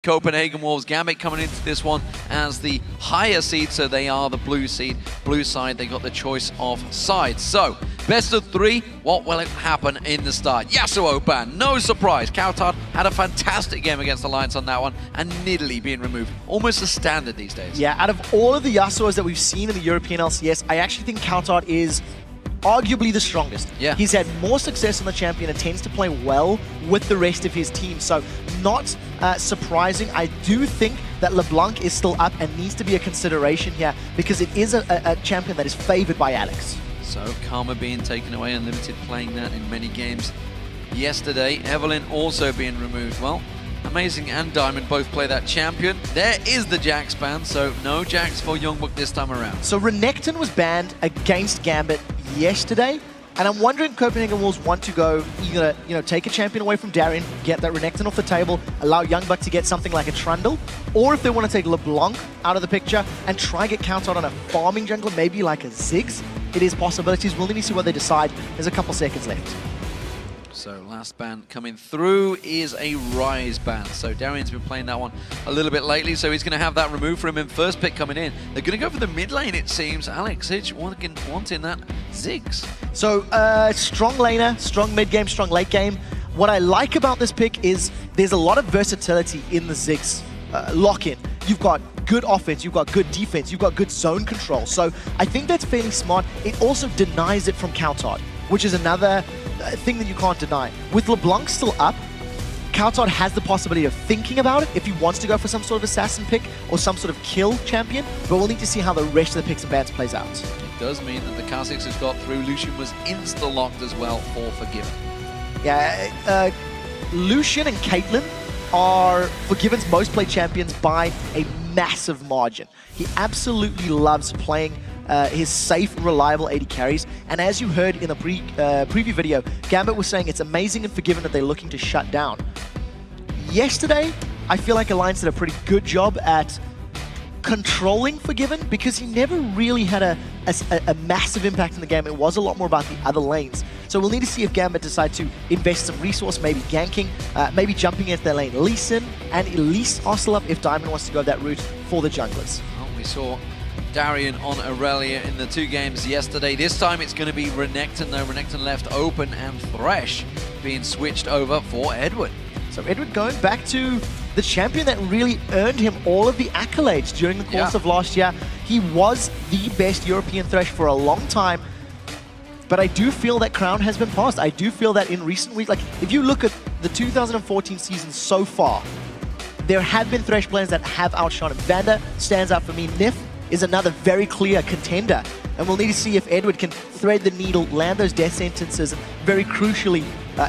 Copenhagen Wolves. Gambit coming into this one as the higher seed, so they are the blue seed. Blue side, they got the choice of sides. So, best of 3, what will it happen in the start? Yasuo ban, no surprise. Coutard had a fantastic game against Alliance on that one, and Nidalee being removed. Almost a standard these days. Yeah, out of all of the Yasuos that we've seen in the European LCS, I actually think Coutard is arguably the strongest. Yeah. He's had more success on the champion and tends to play well with the rest of his team. So not surprising. I do think that LeBlanc is still up and needs to be a consideration here because it is a champion that is favored by Alex. So Karma being taken away, Unlimited playing that in many games yesterday. Evelyn also being removed. Well, Amazing and Diamond both play that champion. There is the Jax ban, so no Jax for Youngbook this time around. So Renekton was banned against Gambit yesterday, and I'm wondering if Copenhagen Wolves want to go either, take a champion away from Darien, get that Renekton off the table, allow Youngbuck to get something like a Trundle, or if they want to take LeBlanc out of the picture and try and get Countout on a farming jungler, maybe like a Ziggs. It is possibilities. We'll need to see what they decide. There's a couple seconds left. So last ban coming through is a Rise ban. So Darian's been playing that one a little bit lately, so he's going to have that removed for him in first pick coming in. They're going to go for the mid lane, it seems. Alex Hitch wanting that Ziggs. So strong laner, strong mid game, strong late game. What I like about this pick is there's a lot of versatility in the Ziggs lock-in. You've got good offense, you've got good defense, you've got good zone control. So I think that's fairly smart. It also denies it from Coutard, which is another thing that you can't deny. With LeBlanc still up, Coutard has the possibility of thinking about it if he wants to go for some sort of assassin pick or some sort of kill champion, but we'll need to see how the rest of the picks and bans plays out. It does mean that the Kha'Zix has got through. Lucian was insta-locked as well for Forgiven. Yeah, Lucian and Caitlyn are Forgiven's most played champions by a massive margin. He absolutely loves playing his safe, reliable AD carries. And as you heard in the preview video, Gambit was saying it's amazing and Forgiven that they're looking to shut down. Yesterday, I feel like Alliance did a pretty good job at controlling Forgiven because he never really had a massive impact in the game. It was a lot more about the other lanes. So we'll need to see if Gambit decide to invest some resource, maybe ganking, maybe jumping into their lane. Lee Sin and Elise are still up if Diamond wants to go that route for the junglers. Well, we saw Darien on Aurelia in the 2 games yesterday. This time it's going to be Renekton, though. Renekton left open and Thresh being switched over for Edward. So Edward going back to the champion that really earned him all of the accolades during the course of last year. He was the best European Thresh for a long time, but I do feel that crown has been passed. I do feel that in recent weeks, like if you look at the 2014 season so far, there have been Thresh players that have outshone him. Vander stands out for me. Nif is another very clear contender. And we'll need to see if Edward can thread the needle, land those death sentences, and very crucially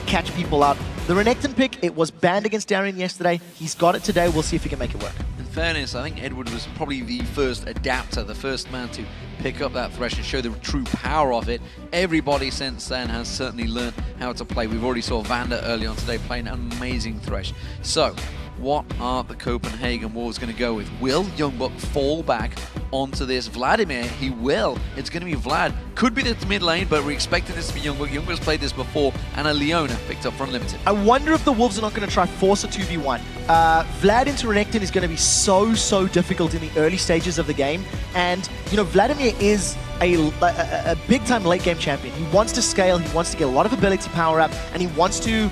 catch people out. The Renekton pick, it was banned against Darien yesterday. He's got it today. We'll see if he can make it work. In fairness, I think Edward was probably the first adapter, the first man to pick up that Thresh and show the true power of it. Everybody since then has certainly learned how to play. We've already saw Vander early on today playing an amazing Thresh. So, what are the Copenhagen Wolves going to go with? Will Youngbuck fall back onto this? Vladimir, he will. It's going to be Vlad. Could be the mid lane, but we're expecting this to be Youngbuck. Youngbuck's played this before, and a Leona picked up for Unlimited. I wonder if the Wolves are not going to try force a 2v1. Vlad into Renekton is going to be so difficult in the early stages of the game, and Vladimir is a big-time late-game champion. He wants to scale, he wants to get a lot of ability power up, and he wants to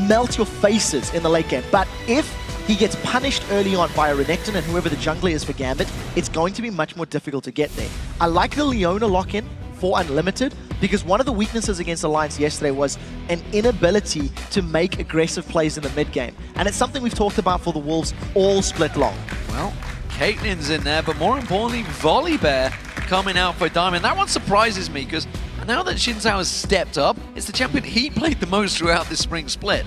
melt your faces in the late game. But if he gets punished early on by a Renekton and whoever the jungler is for Gambit, it's going to be much more difficult to get there. I like the Leona lock-in for Unlimited because one of the weaknesses against Alliance yesterday was an inability to make aggressive plays in the mid game. And it's something we've talked about for the Wolves all split long. Well, Caitlyn's in there, but more importantly, Volibear coming out for Diamond. That one surprises me because now that Xin Zhao has stepped up, it's the champion he played the most throughout this spring split.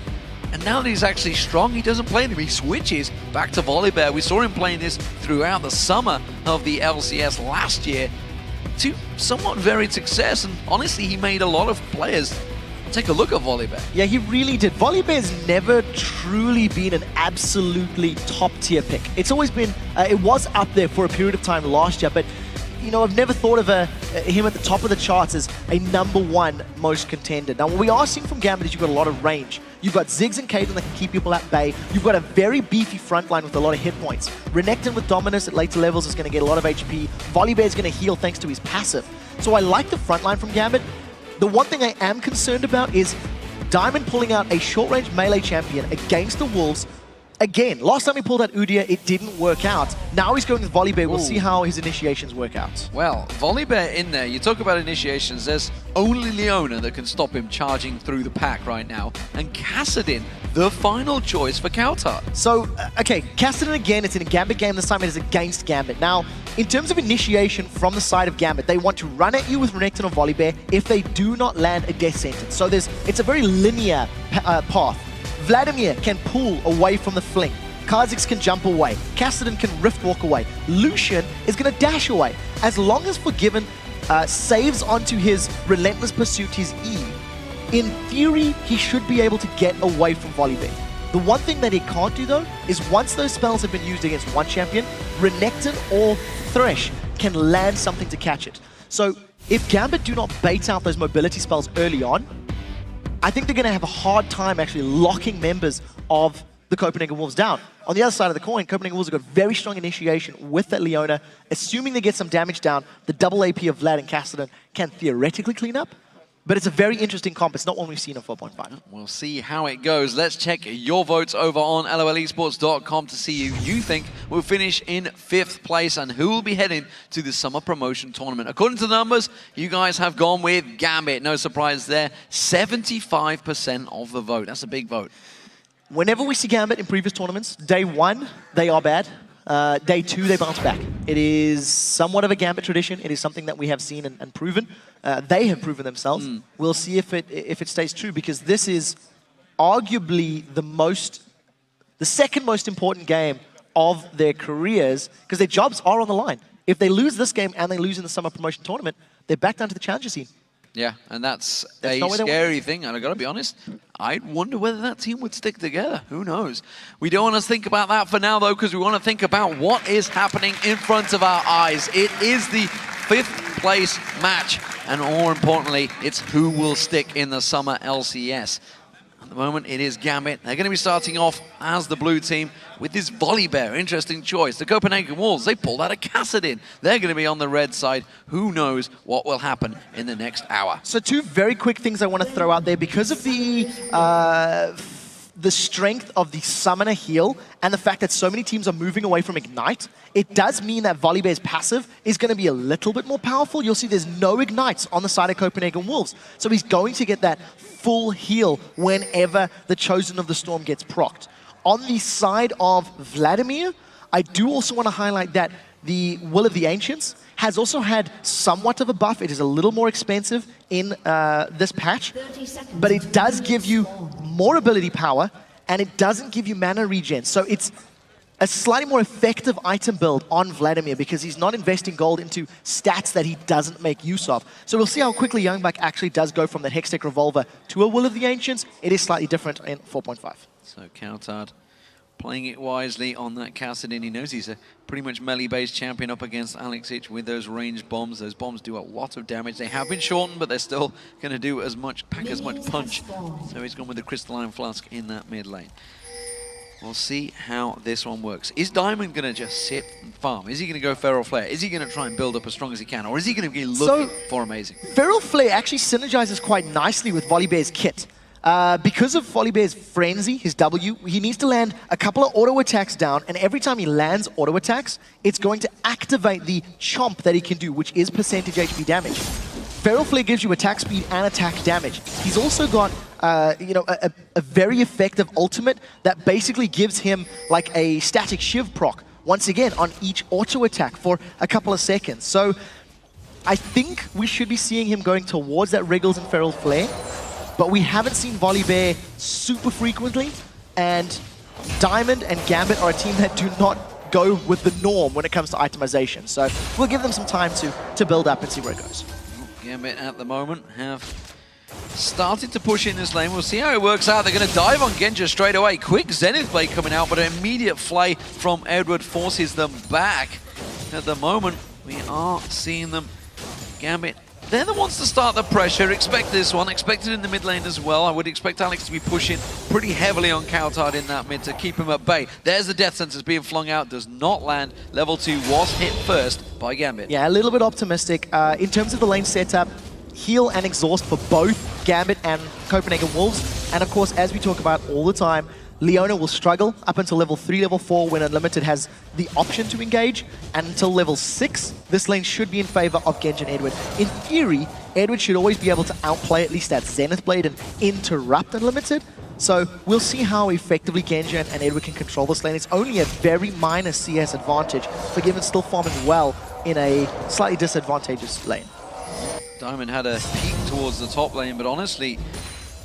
And now that he's actually strong, he doesn't play him. He switches back to Volibear. We saw him playing this throughout the summer of the LCS last year to somewhat varied success. And honestly, he made a lot of players take a look at Volibear. Yeah, he really did. Volibear's never truly been an absolutely top-tier pick. It's always been, it was up there for a period of time last year, but I've never thought of a him at the top of the charts as a #1 most contender. Now, what we are seeing from Gambit is you've got a lot of range. You've got Ziggs and Caitlyn that can keep people at bay. You've got a very beefy front line with a lot of hit points. Renekton with Dominus at later levels is going to get a lot of HP. Volibear is going to heal thanks to his passive. So I like the front line from Gambit. The one thing I am concerned about is Diamond pulling out a short-range melee champion against the Wolves. Again, last time he pulled out Udyr, it didn't work out. Now he's going with Volibear. We'll see how his initiations work out. Well, Volibear in there, you talk about initiations, there's only Leona that can stop him charging through the pack right now. And Kassadin, the final choice for Kautar. So, okay, Kassadin again, it's in a Gambit game. This time it is against Gambit. Now, in terms of initiation from the side of Gambit, they want to run at you with Renekton or Volibear if they do not land a death sentence. So it's a very linear path. Vladimir can pull away from the fling. Kha'Zix can jump away. Kassadin can rift walk away. Lucian is going to dash away. As long as Forgiven saves onto his Relentless Pursuit, his E, in theory, he should be able to get away from Volibear. The one thing that he can't do, though, is once those spells have been used against one champion, Renekton or Thresh can land something to catch it. So if Gambit do not bait out those mobility spells early on, I think they're going to have a hard time actually locking members of the Copenhagen Wolves down. On the other side of the coin, Copenhagen Wolves have got very strong initiation with that Leona. Assuming they get some damage down, the double AP of Vlad and Kassadin can theoretically clean up. But it's a very interesting comp. It's not one we've seen in 4.5. We'll see how it goes. Let's check your votes over on lolesports.com to see who you think will finish in 5th place and who will be heading to the Summer Promotion Tournament. According to the numbers, you guys have gone with Gambit. No surprise there. 75% of the vote. That's a big vote. Whenever we see Gambit in previous tournaments, day 1, they are bad. Day 2, they bounce back. It is somewhat of a Gambit tradition. It is something that we have seen and proven. They have proven themselves. We'll see if it stays true, because this is arguably the second most important game of their careers, because their jobs are on the line. If they lose this game and they lose in the Summer Promotion Tournament, they're back down to the challenger scene. Yeah, and that's a scary thing, and I've got to be honest, I'd wonder whether that team would stick together. Who knows? We don't want to think about that for now, though, because we want to think about what is happening in front of our eyes. It is the 5th place match, and more importantly, it's who will stick in the Summer LCS. At the moment, it is Gambit. They're going to be starting off as the blue team with this Volibear. Interesting choice. The Copenhagen Wolves, they pulled out a Kassadin. They're going to be on the red side. Who knows what will happen in the next hour? So 2 very quick things I want to throw out there. Because of the strength of the Summoner heal and the fact that so many teams are moving away from Ignite, it does mean that Volibear's passive is going to be a little bit more powerful. You'll see there's no Ignites on the side of Copenhagen Wolves. So he's going to get that full heal whenever the Chosen of the Storm gets procced. On the side of Vladimir, I do also want to highlight that the Will of the Ancients has also had somewhat of a buff. It is a little more expensive in this patch, but it does give you more ability power, and it doesn't give you mana regen. So it's a slightly more effective item build on Vladimir, because he's not investing gold into stats that he doesn't make use of. So we'll see how quickly Youngbuck actually does go from that Hextech Revolver to a Will of the Ancients. It is slightly different in 4.5. So Kautar playing it wisely on that Kassadin. He knows he's a pretty much melee-based champion up against Alexic with those ranged bombs. Those bombs do a lot of damage. They have been shortened, but they're still going to do as much, pack as much punch. So he's gone with the Crystalline Flask in that mid lane. We'll see how this one works. Is Diamond going to just sit and farm? Is he going to go Feral Flare? Is he going to try and build up as strong as he can? Or is he going to be looking for amazing? Feral Flare actually synergizes quite nicely with Volibear's kit. Because of Volibear's Frenzy, his W, he needs to land a couple of auto attacks down, and every time he lands auto attacks, it's going to activate the chomp that he can do, which is percentage HP damage. Feral Flare gives you attack speed and attack damage. He's also got a very effective ultimate that basically gives him like a static Shiv proc, once again, on each auto attack for a couple of seconds. So I think we should be seeing him going towards that Wriggles and Feral Flare, but we haven't seen Volibear super frequently, and Diamond and Gambit are a team that do not go with the norm when it comes to itemization. So we'll give them some time to build up and see where it goes. Gambit at the moment have started to push in this lane. We'll see how it works out. They're going to dive on Genja straight away. Quick Zenith Blade coming out, but an immediate flay from Edward forces them back. At the moment, we are seeing them Gambit, they're the ones to start the pressure. Expect this one. Expect it in the mid lane as well. I would expect Alex to be pushing pretty heavily on Coutard in that mid to keep him at bay. There's the death sentence being flung out. Does not land. Level 2 was hit first by Gambit. Yeah, a little bit optimistic. In terms of the lane setup, heal and exhaust for both Gambit and Copenhagen Wolves. And of course, as we talk about all the time, Leona will struggle up until level 3, level 4 when Unlimited has the option to engage. And until level 6, this lane should be in favor of Genji and Edward. In theory, Edward should always be able to outplay at least that Zenith Blade and interrupt Unlimited. So we'll see how effectively Genji and Edward can control this lane. It's only a very minor CS advantage. Forgiven still farming well in a slightly disadvantageous lane. Diamond had a peek towards the top lane, but honestly,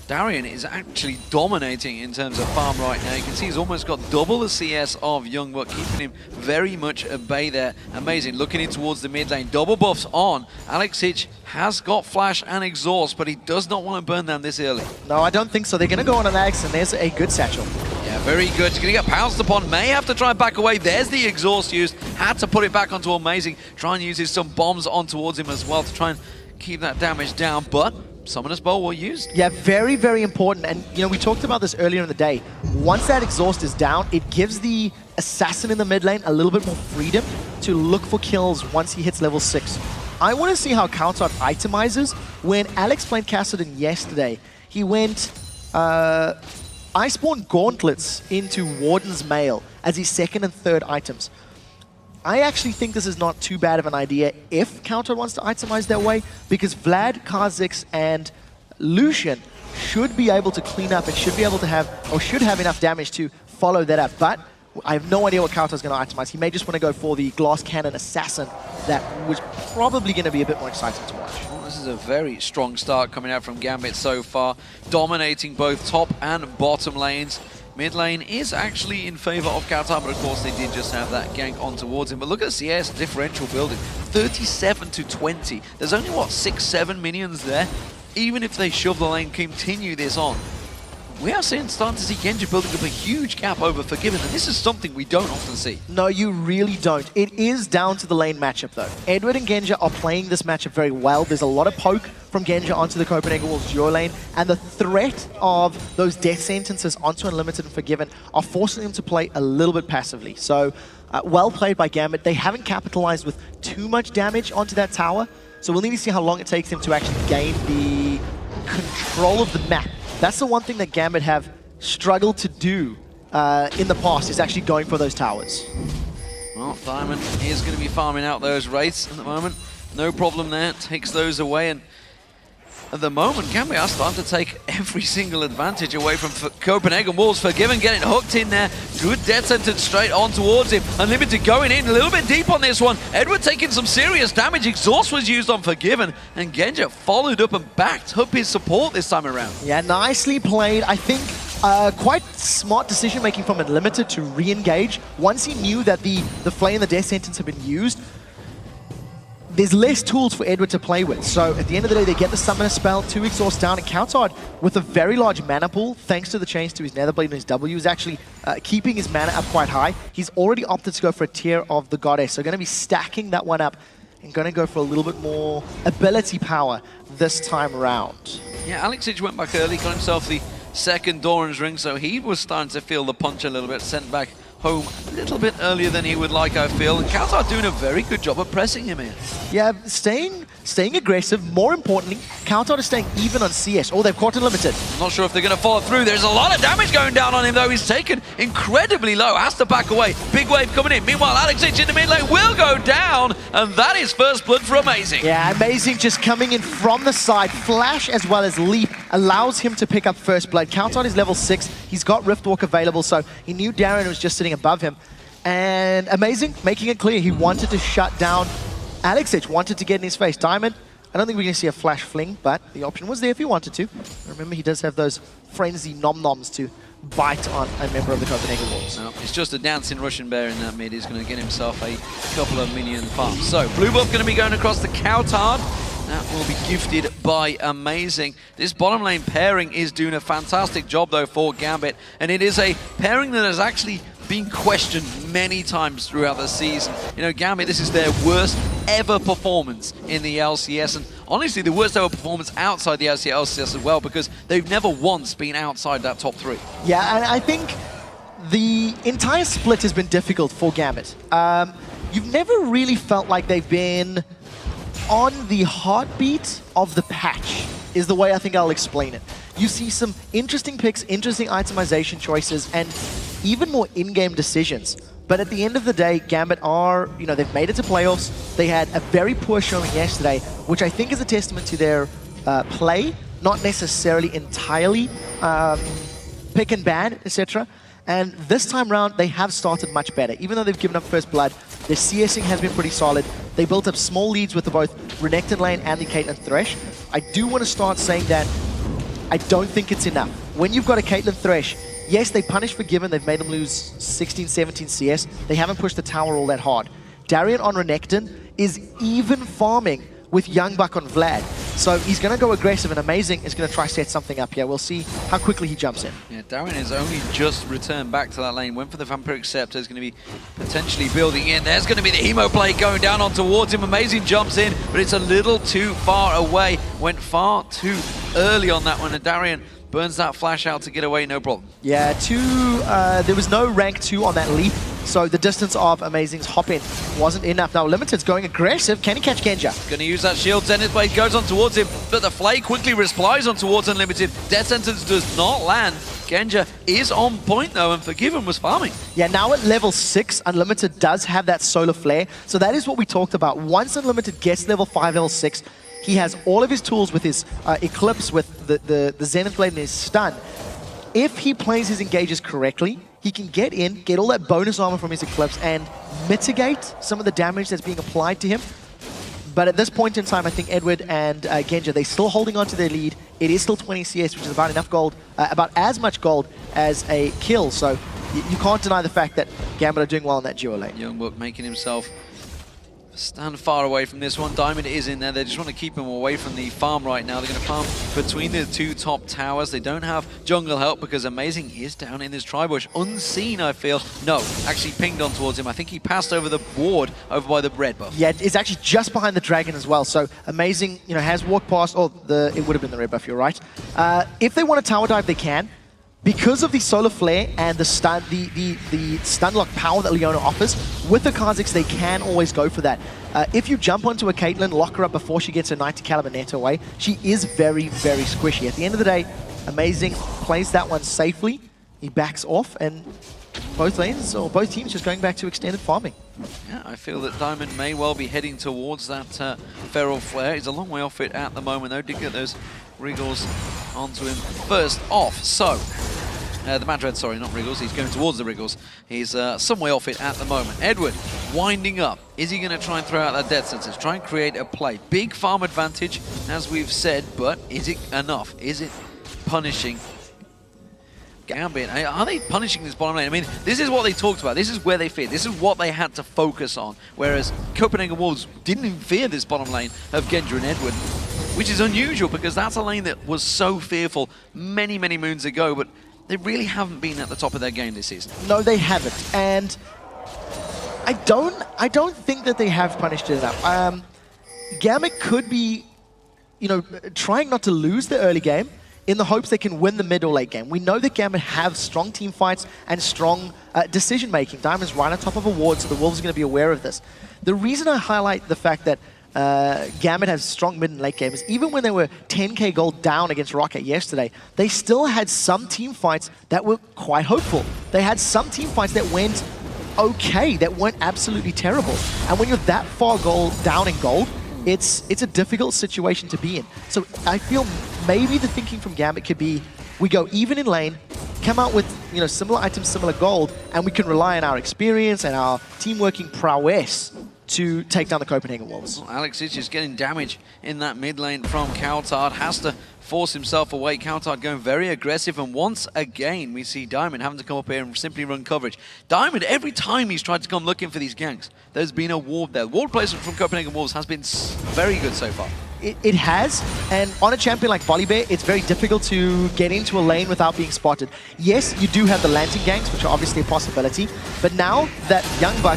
Darian is actually dominating in terms of farm right now. You can see he's almost got double the CS of Youngbuck, keeping him very much at bay there. Amazing. Looking in towards the mid lane. Double buffs on. Alex Hitch has got flash and exhaust, but he does not want to burn them this early. No, I don't think so. They're going to go on an Alex, and there's a good satchel. Yeah, very good. He's going to get pounced upon. May have to try and back away. There's the exhaust used. Had to put it back onto Amazing. Try and uses some bombs on towards him as well to try and keep that damage down, but Summoner's Bowl were used. Yeah, very, very important. And, you know, we talked about this earlier in the day. Once that exhaust is down, it gives the assassin in the mid lane a little bit more freedom to look for kills once he hits level 6. I want to see how Countout itemizes. When Alex played Kassadin yesterday, he went Iceborne Gauntlets into Warden's Mail as his second and third items. I actually think this is not too bad of an idea if Counter wants to itemize their way, because Vlad, Kha'Zix, and Lucian should be able to clean up and should be able to have, or should have enough damage to follow that up. But I have no idea what Counter's going to itemize. He may just want to go for the Glass Cannon Assassin. That was probably going to be a bit more exciting to watch. Well, this is a very strong start coming out from Gambit so far, dominating both top and bottom lanes. Mid lane is actually in favor of Counter, but of course they did just have that gank on towards him. But look at the CS differential building, 37 to 20. There's only, what, 6-7 minions there? Even if they shove the lane, continue this on, we are starting to see Genji building up a huge gap over Forgiven, and this is something we don't often see. No, you really don't. It is down to the lane matchup, though. Edward and Genji are playing this matchup very well. There's a lot of poke from Genji onto the Copenhagen Wolves duo lane, and the threat of those death sentences onto Unlimited and Forgiven are forcing them to play a little bit passively. So, well played by Gambit. They haven't capitalized with too much damage onto that tower, so we'll need to see how long it takes them to actually gain the control of the map. That's the one thing that Gambit have struggled to do in the past, is actually going for those towers. Well, Diamond is going to be farming out those wraiths at the moment. No problem there, takes those away, and at the moment, Gambit are starting to take every single advantage away from Copenhagen Wolves. Forgiven getting hooked in there. Good death sentence straight on towards him. Unlimited going in a little bit deep on this one. Edward taking some serious damage. Exhaust was used on Forgiven, and Genji followed up and backed up his support this time around. Yeah, nicely played. I think quite smart decision making from Unlimited to re-engage. Once he knew that the flame and the death sentence had been used, there's less tools for Edward to play with. So at the end of the day, they get the Summoner spell, 2 exhaust down, and Counter with a very large mana pool, thanks to the change to his Netherblade and his W, is actually keeping his mana up quite high. He's already opted to go for a tier of the Goddess, so going to be stacking that one up and going to go for a little bit more ability power this time around. Yeah, Alex Hitch went back early, got himself the second Doran's ring, so he was starting to feel the punch a little bit, sent back home a little bit earlier than he would like, I feel. And Counter doing a very good job of pressing him in. Yeah, staying aggressive. More importantly, Counter is staying even on CS. Oh, they've caught Unlimited. I'm not sure if they're going to follow through. There's a lot of damage going down on him, though. He's taken incredibly low. Has to back away. Big wave coming in. Meanwhile, Alex Hitch in the mid lane will go down, and that is first blood for Amazing. Yeah, Amazing just coming in from the side. Flash as well as Leap allows him to pick up first blood. Counter is level 6. He's got Riftwalk available, so he knew Darren was just sitting above him. And Amazing making it clear he wanted to shut down Alex Hitch, wanted to get in his face. Diamond, I don't think we're going to see a flash fling, but the option was there if he wanted to. Remember, he does have those frenzy nom-noms to bite on a member of the Copenhagen Wolves. No, it's just a dancing Russian bear in that mid. He's going to get himself a couple of minion farms. So, blue buff going to be going across the Coutard. That will be gifted by Amazing. This bottom lane pairing is doing a fantastic job, though, for Gambit. And it is a pairing that has actually been questioned many times throughout the season. You know, Gambit, this is their worst ever performance in the LCS, and honestly the worst ever performance outside the LCS as well, because they've never once been outside that top 3. Yeah, and I think the entire split has been difficult for Gambit. You've never really felt like they've been on the heartbeat of the patch, is the way I think I'll explain it. You see some interesting picks, interesting itemization choices, and even more in-game decisions. But at the end of the day, Gambit are, they've made it to playoffs. They had a very poor showing yesterday, which I think is a testament to their play, not necessarily entirely pick and ban, etc. And this time round, they have started much better. Even though they've given up first blood, their CSing has been pretty solid. They built up small leads with both Renekton lane and the Caitlyn Thresh. I do want to start saying that I don't think it's enough. When you've got a Caitlyn Thresh, yes, they punish Forgiven. They've made them lose 16, 17 CS. They haven't pushed the tower all that hard. Darian on Renekton is even farming with Youngbuck on Vlad. So he's going to go aggressive, and Amazing is going to try set something up here. We'll see how quickly he jumps in. Yeah, Darian has only just returned back to that lane. Went for the Vampiric Scepter. Is going to be potentially building in. There's going to be the Hemo play going down on towards him. Amazing jumps in, but it's a little too far away. Went far too early on that one, and Darian burns that flash out to get away, no problem. Yeah, there was no rank 2 on that leap, so the distance of Amazing's hop in wasn't enough. Now Limited's going aggressive. Can he catch Genja? Going to use that shield. Zenith Blade goes on towards him, but the Flay quickly replies on towards Unlimited. Death Sentence does not land. Genja is on point though, and Forgiven was farming. Yeah, now at level 6, Unlimited does have that solar flare, so that is what we talked about. Once Unlimited gets level 5, level 6, he has all of his tools with his Eclipse, with the Zenith Blade and his stun. If he plays his engages correctly, he can get in, get all that bonus armor from his Eclipse, and mitigate some of the damage that's being applied to him. But at this point in time, I think Edward and Genja, they're still holding on to their lead. It is still 20 CS, which is about enough gold, about as much gold as a kill. So you can't deny the fact that Gambit are doing well in that duo lane. Youngbuck making himself stand far away from this one. Diamond is in there. They just want to keep him away from the farm right now. They're going to farm between the 2 top towers. They don't have jungle help because Amazing is down in this tri-bush. Unseen, I feel. No, actually pinged on towards him. I think he passed over the ward over by the red buff. Yeah, it's actually just behind the dragon as well. So Amazing, has walked past. Oh, it would have been the red buff, you're right. If they want to tower dive, they can. Because of the solar flare and the stun lock power that Leona offers, with the Kha'Zix, they can always go for that. If you jump onto a Caitlyn, lock her up before she gets her 90 caliber net away, she is very, very squishy. At the end of the day, Amazing plays that one safely. He backs off, and both lanes, or both teams, just going back to extended farming. Yeah, I feel that Diamond may well be heading towards that Feral Flare. He's a long way off it at the moment, though. Did get those Regals onto him first off. So, the Madred, sorry, not Regals. He's going towards the Regals. He's some way off it at the moment. Edward winding up. Is he going to try and throw out that Death Sentence? Try and create a play. Big farm advantage, as we've said, but is it enough? Is it punishing Gambit? Are they punishing this bottom lane? I mean, this is what they talked about. This is where they feared. This is what they had to focus on. Whereas Copenhagen Wolves didn't even fear this bottom lane of Genja and Edward, which is unusual because that's a lane that was so fearful many, many moons ago, but they really haven't been at the top of their game this season. No, they haven't. And I don't think that they have punished it enough. Gambit could be, trying not to lose the early game in the hopes they can win the mid or late game. We know that Gambit have strong team fights and strong decision-making. Diamond's right on top of a ward, so the Wolves are going to be aware of this. The reason I highlight the fact that Gambit has strong mid and late game is even when they were 10k gold down against Rocket yesterday, they still had some team fights that were quite hopeful. They had some team fights that went okay, that weren't absolutely terrible. And when you're that far down in gold, it's a difficult situation to be in. So I feel maybe the thinking from Gambit could be, we go even in lane, come out with similar items, similar gold, and we can rely on our experience and our team working prowess to take down the Copenhagen Wolves. Well, Alex is just getting damage in that mid lane from Coulthard. Has to force himself away. Coulthard going very aggressive, and once again we see Diamond having to come up here and simply run coverage. Diamond, every time he's tried to come looking for these ganks, there's been a ward there. Ward placement from Copenhagen Wolves has been very good so far. It has, and on a champion like Volibear, it's very difficult to get into a lane without being spotted. Yes, you do have the Lantern ganks, which are obviously a possibility, but now that Youngbuck,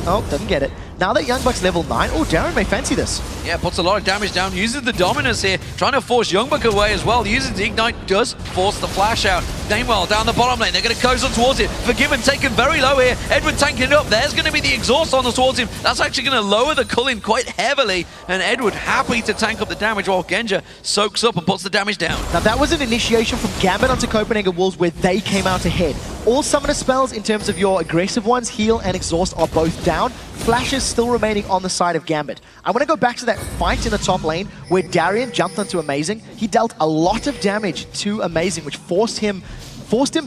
oh, doesn't get it. Now that Young Buck's level 9, oh, Darren may fancy this. Yeah, puts a lot of damage down, uses the dominance here, trying to force Youngbuck away as well. Uses the Ignite, does force the flash out. Damewell down the bottom lane, they're going to close on towards it. Forgiven taken very low here. Edward tanking it up. There's going to be the exhaust on towards him. That's actually going to lower the Culling quite heavily. And Edward happy to tank up the damage while Genja soaks up and puts the damage down. Now that was an initiation from Gambit onto Copenhagen Wolves where they came out ahead. All summoner spells in terms of your aggressive ones, heal and exhaust, are both down. Flash is still remaining on the side of Gambit. I want to go back to that fight in the top lane where Darian jumped onto Amazing. He dealt a lot of damage to Amazing, which forced him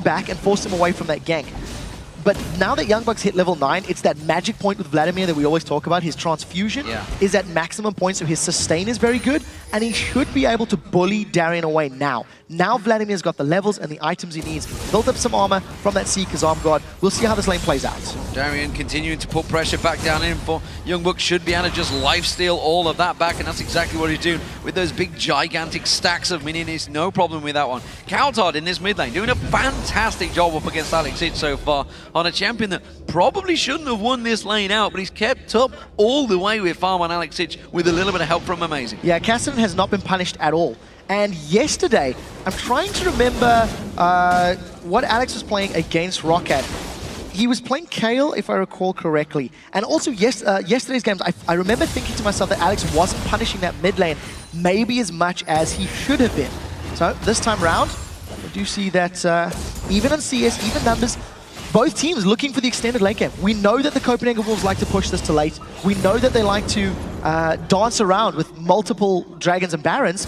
back and forced him away from that gank. But now that Young Buck's hit level 9, it's that magic point with Vladimir that we always talk about. His transfusion is at maximum point, so his sustain is very good, and he should be able to bully Darian away now. Now Vladimir's got the levels and the items he needs. Built up some armor from that Seeker's Arm Guard. We'll see how this lane plays out. Darian continuing to put pressure back down in for Youngbuck. Should be able to just lifesteal all of that back, and that's exactly what he's doing with those big gigantic stacks of minions. No problem with that one. Coutard in this mid lane doing a fantastic job up against Alex Hitch so far on a champion that probably shouldn't have won this lane out, but he's kept up all the way with farm on Alex Hitch with a little bit of help from Amazing. Yeah, Cassidy has not been punished at all. And yesterday, I'm trying to remember what Alex was playing against Rocket. He was playing Kale, if I recall correctly. And also, yesterday's games, I remember thinking to myself that Alex wasn't punishing that mid lane maybe as much as he should have been. So this time round, we do see that even on CS, even numbers, both teams looking for the extended late game. We know that the Copenhagen Wolves like to push this to late. We know that they like to dance around with multiple dragons and barons.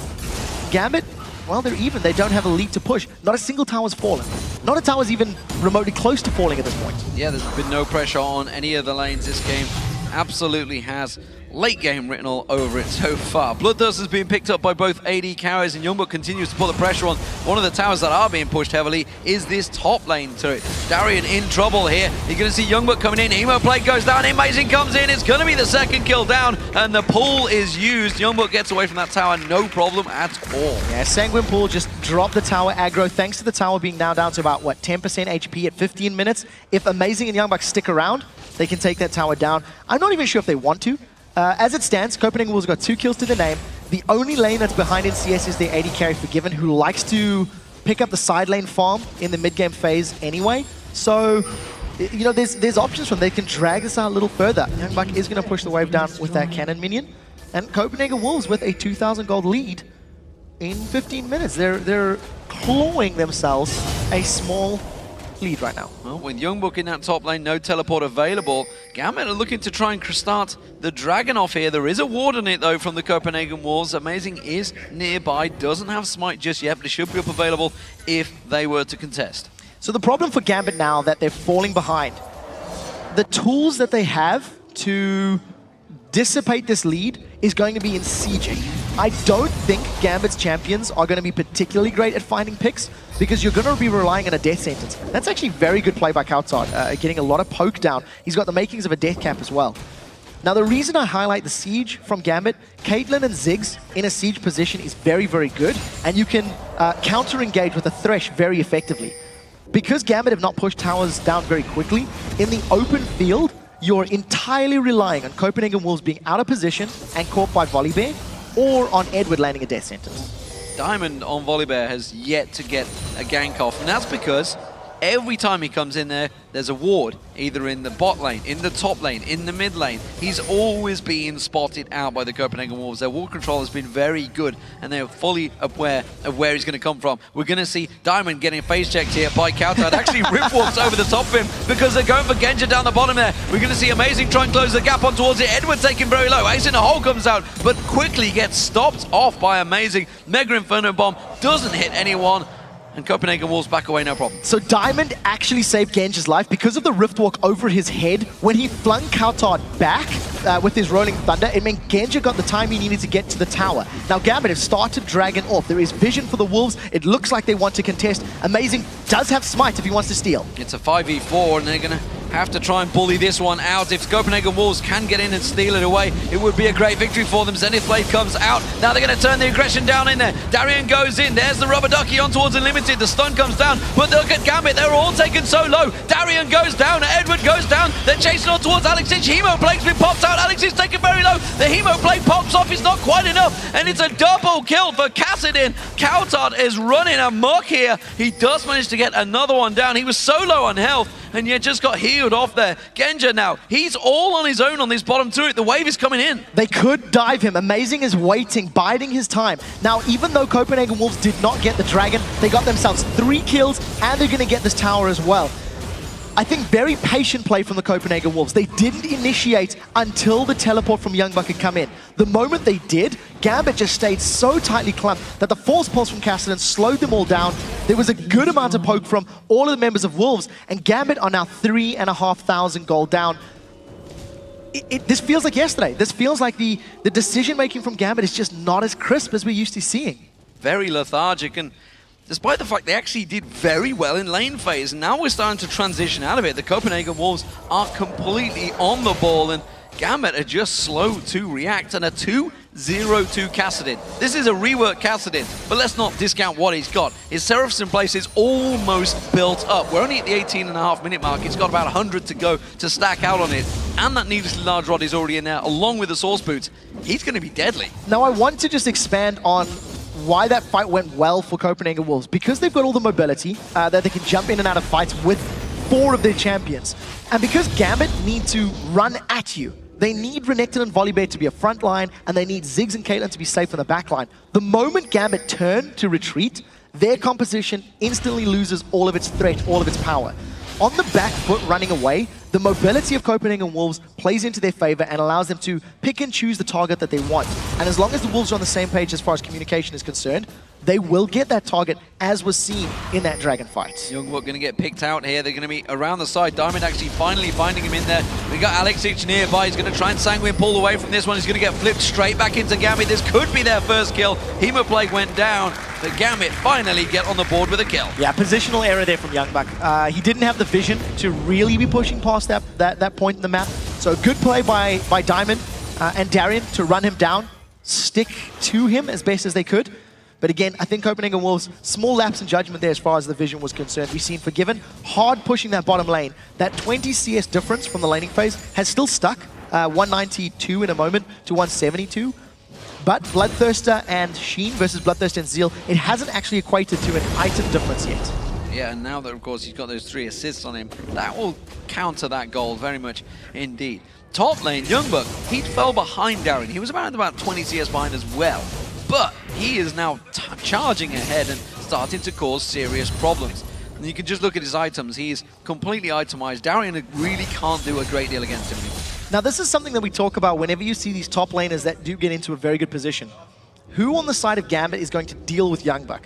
Gambit, well, they're even. They don't have a lead to push. Not a single tower's fallen. Not a tower's even remotely close to falling at this point. Yeah, there's been no pressure on any of the lanes this game. Absolutely has late game written all over it so far. Bloodthirst has been picked up by both AD carries, and Youngbuck continues to put the pressure on. One of the towers that are being pushed heavily is this top lane turret. Darian in trouble here. You're going to see Youngbuck coming in. Emo plate goes down. Amazing comes in. It's going to be the second kill down, and the pull is used. Youngbuck gets away from that tower, no problem at all. Yeah, Sanguine Pool just dropped the tower aggro, thanks to the tower being now down to about, what, 10% HP at 15 minutes. If Amazing and Youngbuck stick around, they can take that tower down. I'm not even sure if they want to. As it stands, Copenhagen Wolves got 2 kills to the name. The only lane that's behind in CS is their AD carry Forgiven, who likes to pick up the side lane farm in the mid-game phase anyway. So, you know, there's options from them. They can drag this out a little further. Youngbuck is going to push the wave down with that cannon minion. And Copenhagen Wolves with a 2,000 gold lead in 15 minutes. They're clawing themselves a small lead right now. Well, with Youngbuck in that top lane, no teleport available. Gambit are looking to try and start the dragon off here. There is a ward on it though from the Copenhagen Wolves. Amazing is nearby, doesn't have smite just yet, but it should be up available if they were to contest. So the problem for Gambit now that they're falling behind, the tools that they have to dissipate this lead is going to be in sieging. I don't think Gambit's champions are going to be particularly great at finding picks because you're going to be relying on a death sentence. That's actually very good play by Coutard, getting a lot of poke down. He's got the makings of a death cap as well. Now the reason I highlight the siege from Gambit, Caitlyn and Ziggs in a siege position is very, very good, and you can counter-engage with a Thresh very effectively. Because Gambit have not pushed towers down very quickly, in the open field, you're entirely relying on Copenhagen Wolves being out of position and caught by Volibear, or on Edward landing a death sentence. Diamond on Volibear has yet to get a gank off, and that's because every time he comes in there, there's a ward, either in the bot lane, in the top lane, in the mid lane. He's always being spotted out by the Copenhagen Wolves. Their ward control has been very good, and they're fully aware of where he's going to come from. We're going to see Diamond getting face checked here by Coutard. Actually, Rip walks over the top of him because they're going for Genja down the bottom there. We're going to see Amazing try and close the gap on towards it. Edward taking very low. Ace in the hole comes out, but quickly gets stopped off by Amazing. Mega Inferno Bomb doesn't hit anyone. And Copenhagen Wolves back away, no problem. So Diamond actually saved Genja's life because of the Rift Walk over his head. When he flung Coutard back with his Rolling Thunder, it meant Genja got the time he needed to get to the tower. Now Gambit have started Dragon off. There is vision for the Wolves. It looks like they want to contest. Amazing does have Smite if he wants to steal. It's a 5v4, and they're going to have to try and bully this one out. If Copenhagen Wolves can get in and steal it away, it would be a great victory for them. Zenith Blade comes out. Now they're going to turn the aggression down in there. Darian goes in. There's the rubber ducky on towards Unlimited. The stun comes down, but look at Gambit. They're all taken so low. Darian goes down. Edward goes down. They're chasing on towards Alex Ich. Hemo Plague's been popped out. Alex is taken very low. The Hemo Plague pops off. It's not quite enough, and it's a double kill for Kassadin. Coutard is running amok here. He does manage to get another one down. He was so low on health, and yet just got healed off there. Genja now, he's all on his own on this bottom turret. The wave is coming in. They could dive him. Amazing is waiting, biding his time. Now, even though Copenhagen Wolves did not get the dragon, they got themselves 3 kills, and they're going to get this tower as well. I think very patient play from the Copenhagen Wolves. They didn't initiate until the teleport from Youngbuck had come in. The moment they did, Gambit just stayed so tightly clumped that the force pulse from Kassadin slowed them all down. There was a good amount of poke from all of the members of Wolves, and Gambit are now 3,500 gold down. This feels like yesterday. This feels like the decision-making from Gambit is just not as crisp as we're used to seeing. Very lethargic, and despite the fact they actually did very well in lane phase, now we're starting to transition out of it. The Copenhagen Wolves are completely on the ball, and Gambit are just slow to react, and a 2-0 to Kassadin. This is a rework Kassadin, but let's not discount what he's got. His Seroes in place is almost built up. We're only at the 18.5 minute mark. He's got about 100 to go to stack out on it, and that needlessly large rod is already in there, along with the source boots. He's going to be deadly. Now, I want to just expand on why that fight went well for Copenhagen Wolves. Because they've got all the mobility, that they can jump in and out of fights with 4 of their champions. And because Gambit need to run at you, they need Renekton and Volibear to be a front line, and they need Ziggs and Caitlyn to be safe in the back line. The moment Gambit turn to retreat, their composition instantly loses all of its threat, all of its power. On the back foot running away, the mobility of Copenhagen Wolves plays into their favor and allows them to pick and choose the target that they want. And as long as the Wolves are on the same page as far as communication is concerned, they will get that target, as was seen in that dragon fight. Youngbuck going to get picked out here. They're going to be around the side. Diamond actually finally finding him in there. We got Alex Ich nearby. He's going to try and sanguine pull away from this one. He's going to get flipped straight back into Gambit. This could be their first kill. Hemo Plague went down. The Gambit finally get on the board with a kill. Yeah, positional error there from Youngbuck. He didn't have the vision to really be pushing past that point in the map. So good play by Diamond and Darian to run him down, stick to him as best as they could. But again, I think Copenhagen Wolves, small lapse in judgment there as far as the vision was concerned. We've seen Forgiven hard pushing that bottom lane. That 20 CS difference from the laning phase has still stuck. 192 in a moment to 172. But Bloodthirster and Sheen versus Bloodthirster and Zeal, it hasn't actually equated to an item difference yet. Yeah, and now that, of course, he's got those 3 assists on him, that will counter that goal very much indeed. Top lane, Youngbuck, he fell behind Darren. He was about 20 CS behind as well. But he is now charging ahead and starting to cause serious problems. And you can just look at his items. He's completely itemized. Darian really can't do a great deal against him anymore. Now, this is something that we talk about whenever you see these top laners that do get into a very good position. Who on the side of Gambit is going to deal with Youngbuck?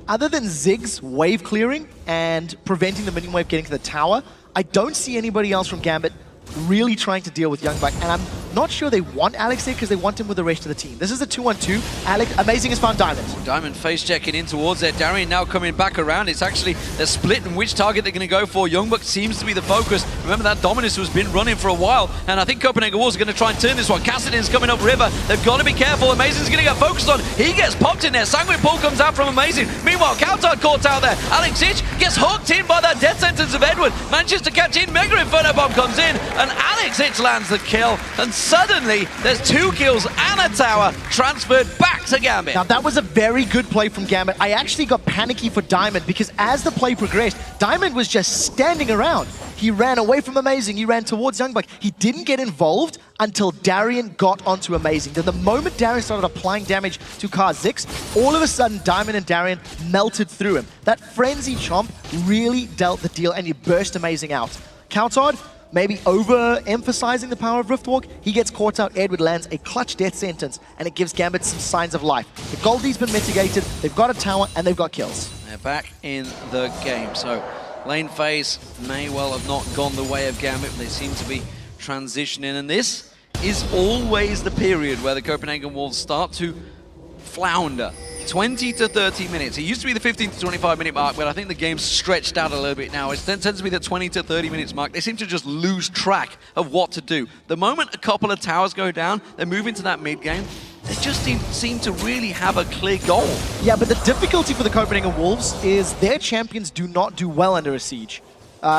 Other than Ziggs wave clearing and preventing the minion wave getting to the tower, I don't see anybody else from Gambit really trying to deal with Youngbuck, and I'm not sure they want Alex there because they want him with the rest of the team. This is a 2-on-2. Alex, Amazing has found Diamond. Diamond face checking in towards there. Darian now coming back around. It's actually the split in which target they're going to go for. Youngbuck seems to be the focus. Remember that Dominus has been running for a while, and I think Copenhagen Wolves are going to try and turn this one. Kassadin's coming up river. They've got to be careful. Amazing's going to get focused on. He gets popped in there. Sanguine Pull comes out from Amazing. Meanwhile, Coutard caught out there. Alex Ich gets hooked in by that death sentence of Edward. Manages to catch in. Mega Inferno Bomb comes in, and Alex Ich lands the kill, and suddenly there's 2 kills and a tower transferred back to Gambit. Now that was a very good play from Gambit. I actually got panicky for Diamond because as the play progressed, Diamond was just standing around. He ran away from Amazing, he ran towards Youngbuck. He didn't get involved until Darian got onto Amazing. Then the moment Darian started applying damage to Kha'Zix, all of a sudden Diamond and Darian melted through him. That frenzy chomp really dealt the deal, and he burst Amazing out. Coutard, maybe over-emphasizing the power of Riftwalk, he gets caught out. Edward lands a clutch death sentence, and it gives Gambit some signs of life. The Goldie's been mitigated, they've got a tower, and they've got kills. They're back in the game, so lane phase may well have not gone the way of Gambit, but they seem to be transitioning, and this is always the period where the Copenhagen Wolves start to flounder. 20 to 30 minutes. It used to be the 15 to 25 minute mark, but I think the game's stretched out a little bit now. It tends to be the 20 to 30 minutes mark. They seem to just lose track of what to do. The moment a couple of towers go down, they move into that mid game. They just seem to really have a clear goal. Yeah, but the difficulty for the Copenhagen Wolves is their champions do not do well under a siege.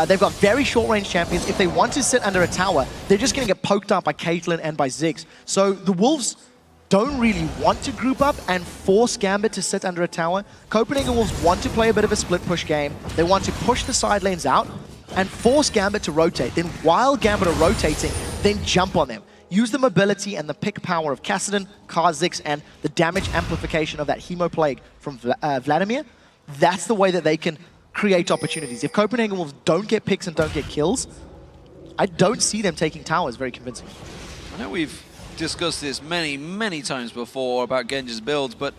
They've got very short-range champions. If they want to sit under a tower, they're just going to get poked out by Caitlyn and by Ziggs. So the Wolves don't really want to group up and force Gambit to sit under a tower. Copenhagen Wolves want to play a bit of a split-push game. They want to push the side lanes out and force Gambit to rotate. Then while Gambit are rotating, then jump on them. Use the mobility and the pick power of Kassadin, Ziggs, and the damage amplification of that Hemo Plague from Vladimir. That's the way that they can create opportunities. If Copenhagen Wolves don't get picks and don't get kills, I don't see them taking towers very convincingly. I know we've discussed this many times before about Genji's builds, but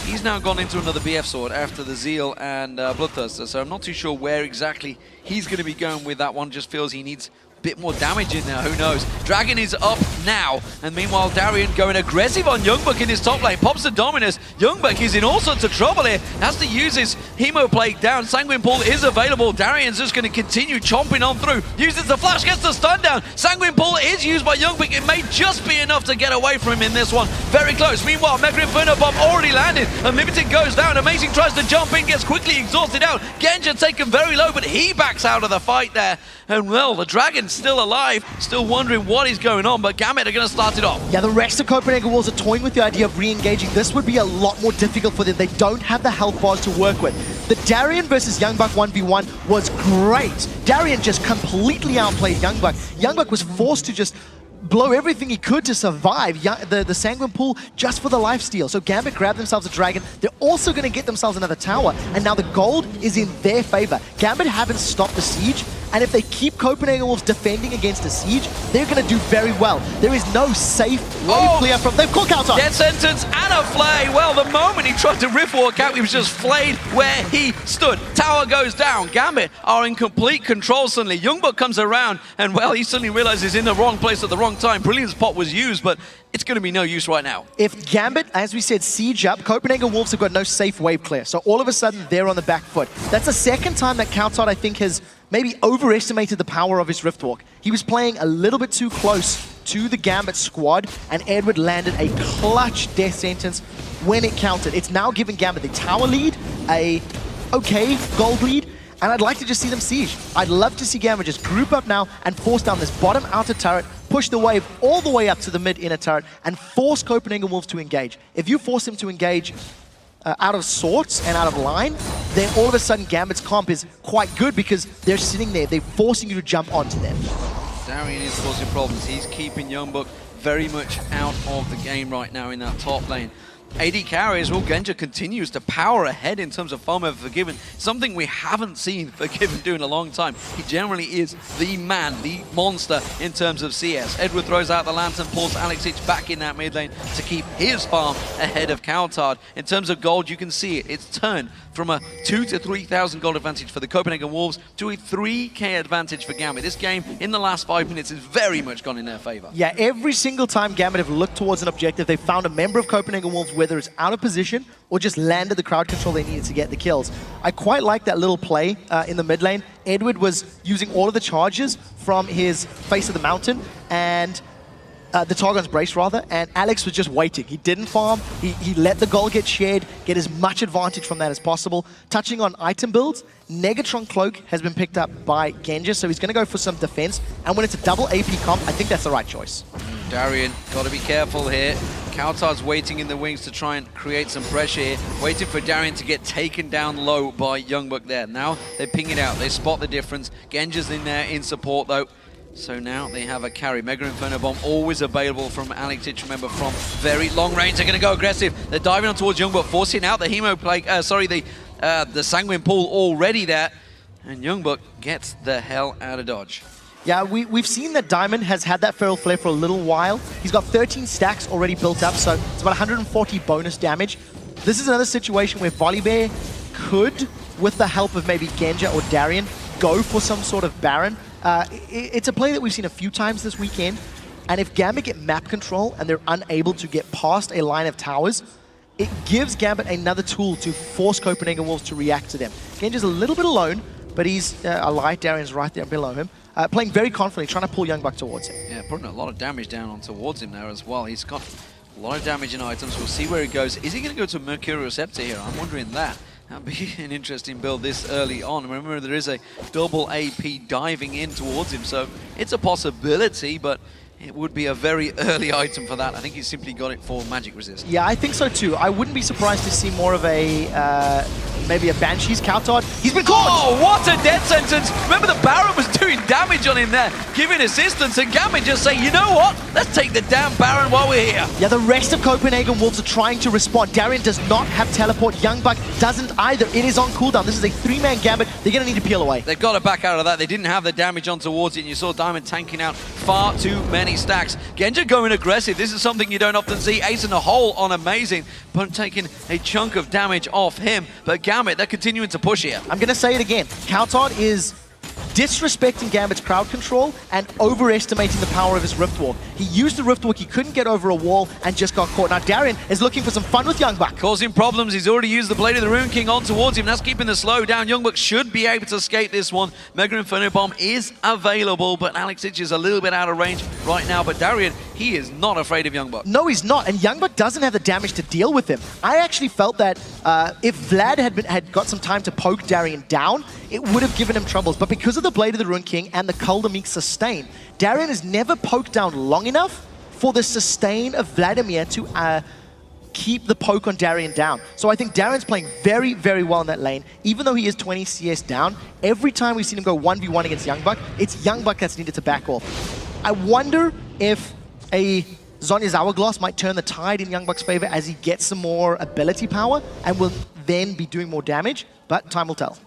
he's now gone into another BF sword after the Zeal and Bloodthirster, so I'm not too sure where exactly he's going to be going with that one. Just feels he needs bit more damage in there, who knows. Dragon is up now, and meanwhile Darien going aggressive on Youngbuck in his top lane, pops the Dominus. Youngbuck is in all sorts of trouble here, has to use his Hemo Plague down. Sanguine Pool is available, Darien's just going to continue chomping on through, uses the flash, gets the stun down. Sanguine Pool is used by Youngbuck, it may just be enough to get away from him in this one. Very close, meanwhile Mega Inferno Bomb already landed, Unlimited goes down, Amazing tries to jump in, gets quickly exhausted out. Genji taken very low, but he backs out of the fight there. And well, the Dragon's still alive, still wondering what is going on, but Gambit are going to start it off. Yeah, the rest of Copenhagen Wolves are toying with the idea of re-engaging. This would be a lot more difficult for them. They don't have the health bars to work with. The Darien versus Youngbuck 1v1 was great. Darien just completely outplayed Youngbuck. Youngbuck was forced to just blow everything he could to survive the Sanguine Pool just for the lifesteal. So Gambit grabbed themselves a dragon. They're also going to get themselves another tower, and now the gold is in their favor. Gambit haven't stopped the siege, and if they keep Copenhagen Wolves defending against a siege, they're going to do very well. There is no safe wave clear from... They've caught Counter! Death sentence and a flay. Well, the moment he tried to rift walk out, he was just flayed where he stood. Tower goes down. Gambit are in complete control suddenly. Youngbuck comes around, and well, he suddenly realizes he's in the wrong place at the wrong time. Brilliance pot was used, but it's going to be no use right now. If Gambit, as we said, siege up, Copenhagen Wolves have got no safe wave clear. So all of a sudden, they're on the back foot. That's the second time that Countout, I think, has maybe overestimated the power of his Riftwalk. He was playing a little bit too close to the Gambit squad, and Edward landed a clutch death sentence when it counted. It's now giving Gambit the tower lead, a okay gold lead, and I'd like to just see them siege. I'd love to see Gambit just group up now and force down this bottom outer turret, push the wave all the way up to the mid inner turret, and force Copenhagen Wolves to engage. If you force them to engage out of sorts and out of line, then all of a sudden Gambit's comp is quite good because they're sitting there, they're forcing you to jump onto them. Darien is causing problems. He's keeping Youngbuck very much out of the game right now in that top lane. AD carries, well, Genji continues to power ahead in terms of farm over Forgiven, something we haven't seen Forgiven do in a long time. He generally is the man, the monster in terms of CS. Edward throws out the Lantern, pulls Alexic back in that mid lane to keep his farm ahead of Counterard. In terms of gold, you can see it. It's turned from a 2,000 to 3,000 gold advantage for the Copenhagen Wolves to a 3k advantage for Gambit. This game, in the last 5 minutes, has very much gone in their favor. Yeah, every single time Gambit have looked towards an objective, they've found a member of Copenhagen Wolves, whether it's out of position or just landed the crowd control they needed to get the kills. I quite like that little play in the mid lane. Edward was using all of the charges from his Face of the Mountain and the Targon's Brace rather, and Alex was just waiting. He didn't farm, he let the goal get shared, get as much advantage from that as possible. Touching on item builds, Negatron Cloak has been picked up by Genji, so he's going to go for some defense, and when it's a double AP comp, I think that's the right choice. Darien, got to be careful here. Kautar's waiting in the wings to try and create some pressure here, waiting for Darien to get taken down low by Youngbuck there. Now they ping it out, they spot the difference. Genji's in there in support though. So now they have a carry. Mega Inferno Bomb always available from Alexic, remember, from very long range. They're going to go aggressive. They're diving on towards Youngbuck, forcing out the Hemo Plague, the Sanguine Pool already there. And Youngbuck gets the hell out of dodge. Yeah, we've seen that Diamond has had that Feral Flare for a little while. He's got 13 stacks already built up, so it's about 140 bonus damage. This is another situation where Volibear could, with the help of maybe Genja or Darien, go for some sort of Baron. It's a play that we've seen a few times this weekend, and if Gambit get map control and they're unable to get past a line of towers, it gives Gambit another tool to force Copenhagen Wolves to react to them. Genji's a little bit alone, but he's alive. Darian's right there below him. Playing very confidently, trying to pull Youngbuck towards him. Yeah, putting a lot of damage down on towards him there as well. He's got a lot of damage in items. We'll see where he goes. Is he going to go to Mercurial Scepter here? I'm wondering that. That'd be an interesting build this early on. Remember, there is a double AP diving in towards him, so it's a possibility, but it would be a very early item for that. I think he's simply got it for magic resist. Yeah, I think so too. I wouldn't be surprised to see more of a, maybe a Banshee's Coutard. He's been caught! Oh, what a death sentence! Remember, the Baron was doing damage on him there, giving assistance, and Gambit just saying, you know what? Let's take the damn Baron while we're here. Yeah, the rest of Copenhagen Wolves are trying to respond. Darian does not have teleport. Youngbuck doesn't either. It is on cooldown. This is a 3-man Gambit. They're going to need to peel away. They've got to back out of that. They didn't have the damage on towards it, and you saw Diamond tanking out far too many stacks. Genji going aggressive. This is something you don't often see. Ace in the hole on Amazing, but taking a chunk of damage off him. But Gambit, they're continuing to push here. I'm going to say it again. Coutard is disrespecting Gambit's crowd control and overestimating the power of his Rift Walk. He used the Rift Walk, he couldn't get over a wall and just got caught. Now Darian is looking for some fun with Youngbuck. Causing problems. He's already used the Blade of the Rune King on towards him. That's keeping the slow down. Youngbuck should be able to escape this one. Mega Inferno Bomb is available, but Alex Ich is a little bit out of range right now. But Darian, he is not afraid of Youngbuck. No, he's not. And Youngbuck doesn't have the damage to deal with him. I actually felt that if Vlad had got some time to poke Darian down, it would have given him troubles. But because of the Blade of the Rune King and the Kuldamik sustain, Darian has never poked down long enough for the sustain of Vladimir to keep the poke on Darian down. So I think Darian's playing very, very well in that lane. Even though he is 20 CS down, every time we've seen him go 1v1 against Youngbuck, it's Youngbuck that's needed to back off. I wonder if a Zhonya's Hourglass might turn the tide in Youngbuck's favor as he gets some more ability power and will then be doing more damage, but time will tell.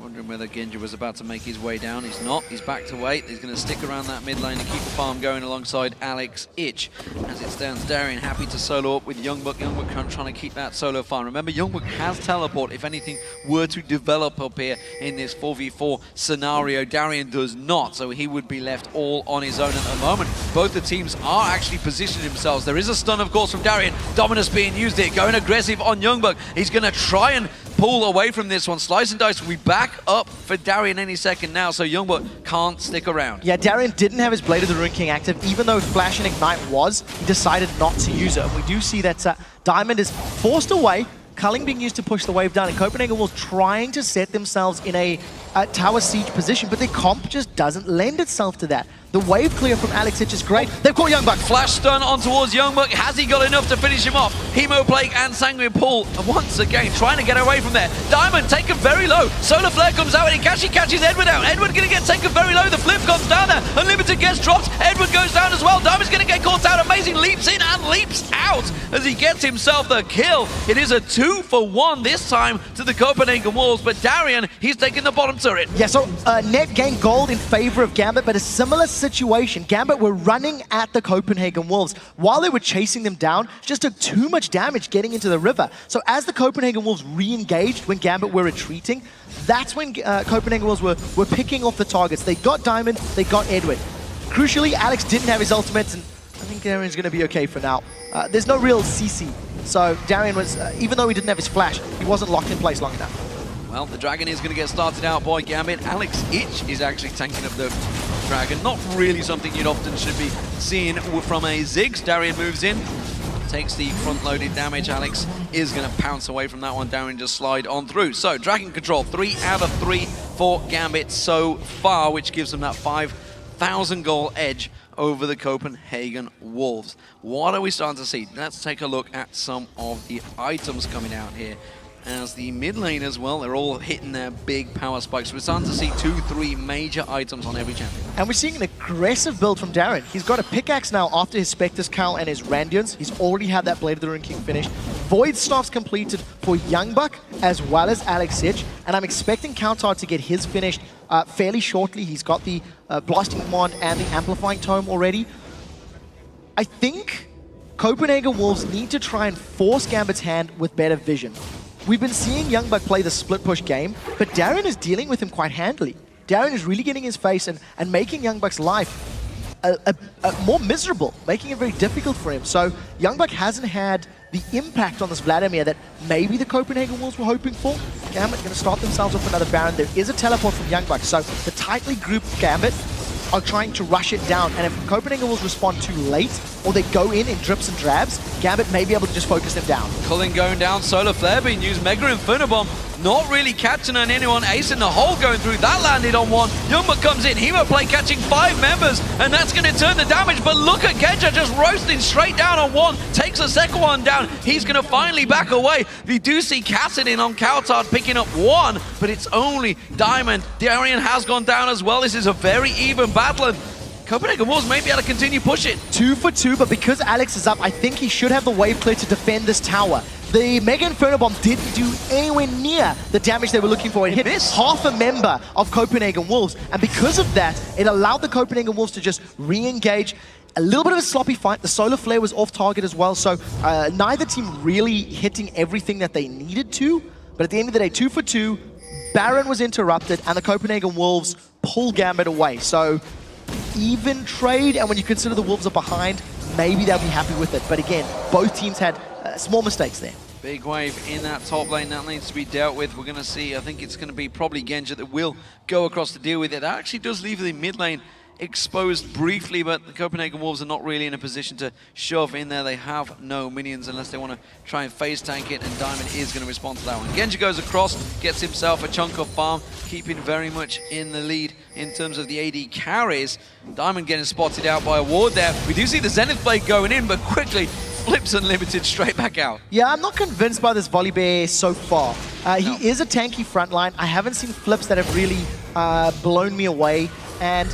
Wondering whether Genji was about to make his way down. He's not. He's back to wait. He's going to stick around that mid lane and keep the farm going alongside Alex Ich. As it stands, Darian happy to solo up with Youngbuck. Youngbuck trying to keep that solo farm. Remember, Youngbuck has teleport if anything were to develop up here in this 4v4 scenario. Darian does not, so he would be left all on his own at the moment. Both the teams are actually positioning themselves. There is a stun, of course, from Darian. Dominus being used here, going aggressive on Youngbuck. He's going to try and pull away from this one. Slice and Dice will be back up for Darian any second now, so Youngbuck can't stick around. Yeah, Darian didn't have his Blade of the Rune King active. Even though Flash and Ignite was, he decided not to use it. And we do see that Diamond is forced away, Culling being used to push the wave down, and Copenhagen Wolves trying to set themselves in a tower siege position, but their comp just doesn't lend itself to that. The wave clear from Alex Ich is great. They've caught Youngbuck. Flash stun on towards Youngbuck. Has he got enough to finish him off? Hemo Plague and Sanguine Pull once again trying to get away from there. Diamond taken very low. Solar Flare comes out and he catches Edward out. Edward going to get taken very low. The flip comes down there. Unlimited gets dropped. Edward goes down as well. Diamond's going to get caught out. Amazing leaps in and leaps out as he gets himself the kill. It is a 2-for-1 this time to the Copenhagen Wolves, but Darian, he's taking the bottom turret. Yeah, so net gain gold in favor of Gambit, but a similar situation. Gambit were running at the Copenhagen Wolves. While they were chasing them down, just took too much damage getting into the river. So as the Copenhagen Wolves re-engaged when Gambit were retreating, that's when Copenhagen Wolves were picking off the targets. They got Diamond, they got Edward. Crucially, Alex didn't have his ultimates, and I think Darian's going to be okay for now. There's no real CC. So Darian was, even though he didn't have his flash, he wasn't locked in place long enough. Well, the Dragon is going to get started out by Gambit. Alex Ich is actually tanking up the Dragon. Not really something you'd often should be seeing from a Ziggs. Darian moves in, takes the front-loaded damage. Alex is going to pounce away from that one. Darian just slide on through. So, Dragon control, 3 out of 3 for Gambit so far, which gives them that 5,000 goal edge over the Copenhagen Wolves. What are we starting to see? Let's take a look at some of the items coming out here. As the mid lane as well, they're all hitting their big power spikes. We're starting to see 2-3 major items on every champion. And we're seeing an aggressive build from Darian. He's got a pickaxe now after his Spectre's Cowl and his Randians. He's already had that Blade of the Rune King finished. Void Staff's completed for Youngbuck as well as Alex Ich. And I'm expecting Counter to get his finished fairly shortly. He's got the Blasting Wand and the Amplifying Tome already. I think Copenhagen Wolves need to try and force Gambit's hand with better vision. We've been seeing Youngbuck play the split push game, but Darian is dealing with him quite handily. Darian is really getting his face and making Youngbuck's life more miserable, making it very difficult for him. So Youngbuck hasn't had the impact on this Vladimir that maybe the Copenhagen Wolves were hoping for. Gambit going to start themselves off another Baron. There is a teleport from Youngbuck, so the tightly grouped Gambit are trying to rush it down, and if Copenhagen Wolves respond too late, or they go in drips and drabs, Gambit may be able to just focus them down. Culling going down, Solar Flare being used, Mega Inferno Bomb not really catching on anyone, Ace in the hole going through, that landed on one. Youngbuck comes in, Hemo Play catching 5 members, and that's going to turn the damage, but look at Genja just roasting straight down on one, takes the second one down, he's going to finally back away. We do see Cassidy on Coutard picking up one, but it's only Diamond. Darian has gone down as well, this is a very even battle, and Copenhagen Wolves may be able to continue push it. 2 for 2, but because Alex is up, I think he should have the wave clear to defend this tower. The Mega Inferno Bomb didn't do anywhere near the damage they were looking for. It hit half a member of Copenhagen Wolves, and because of that, it allowed the Copenhagen Wolves to just re-engage. A little bit of a sloppy fight. The Solar Flare was off target as well, so neither team really hitting everything that they needed to. But at the end of the day, 2 for 2, Baron was interrupted, and the Copenhagen Wolves pull Gambit away. So even trade, and when you consider the Wolves are behind, maybe they'll be happy with it. But again, both teams had small mistakes there. Big wave in that top lane, that needs to be dealt with. We're going to see, I think it's going to be probably Genja that will go across to deal with it. That actually does leave the mid lane exposed briefly, but the Copenhagen Wolves are not really in a position to shove in there. They have no minions unless they want to try and phase tank it, and Diamond is going to respond to that one. Genja goes across, gets himself a chunk of farm, keeping very much in the lead in terms of the AD carries. Diamond getting spotted out by a ward there. We do see the Zenith Blade going in, but quickly flips Unlimited straight back out. Yeah, I'm not convinced by this Volibear so far. He is a tanky frontline. I haven't seen flips that have really blown me away. And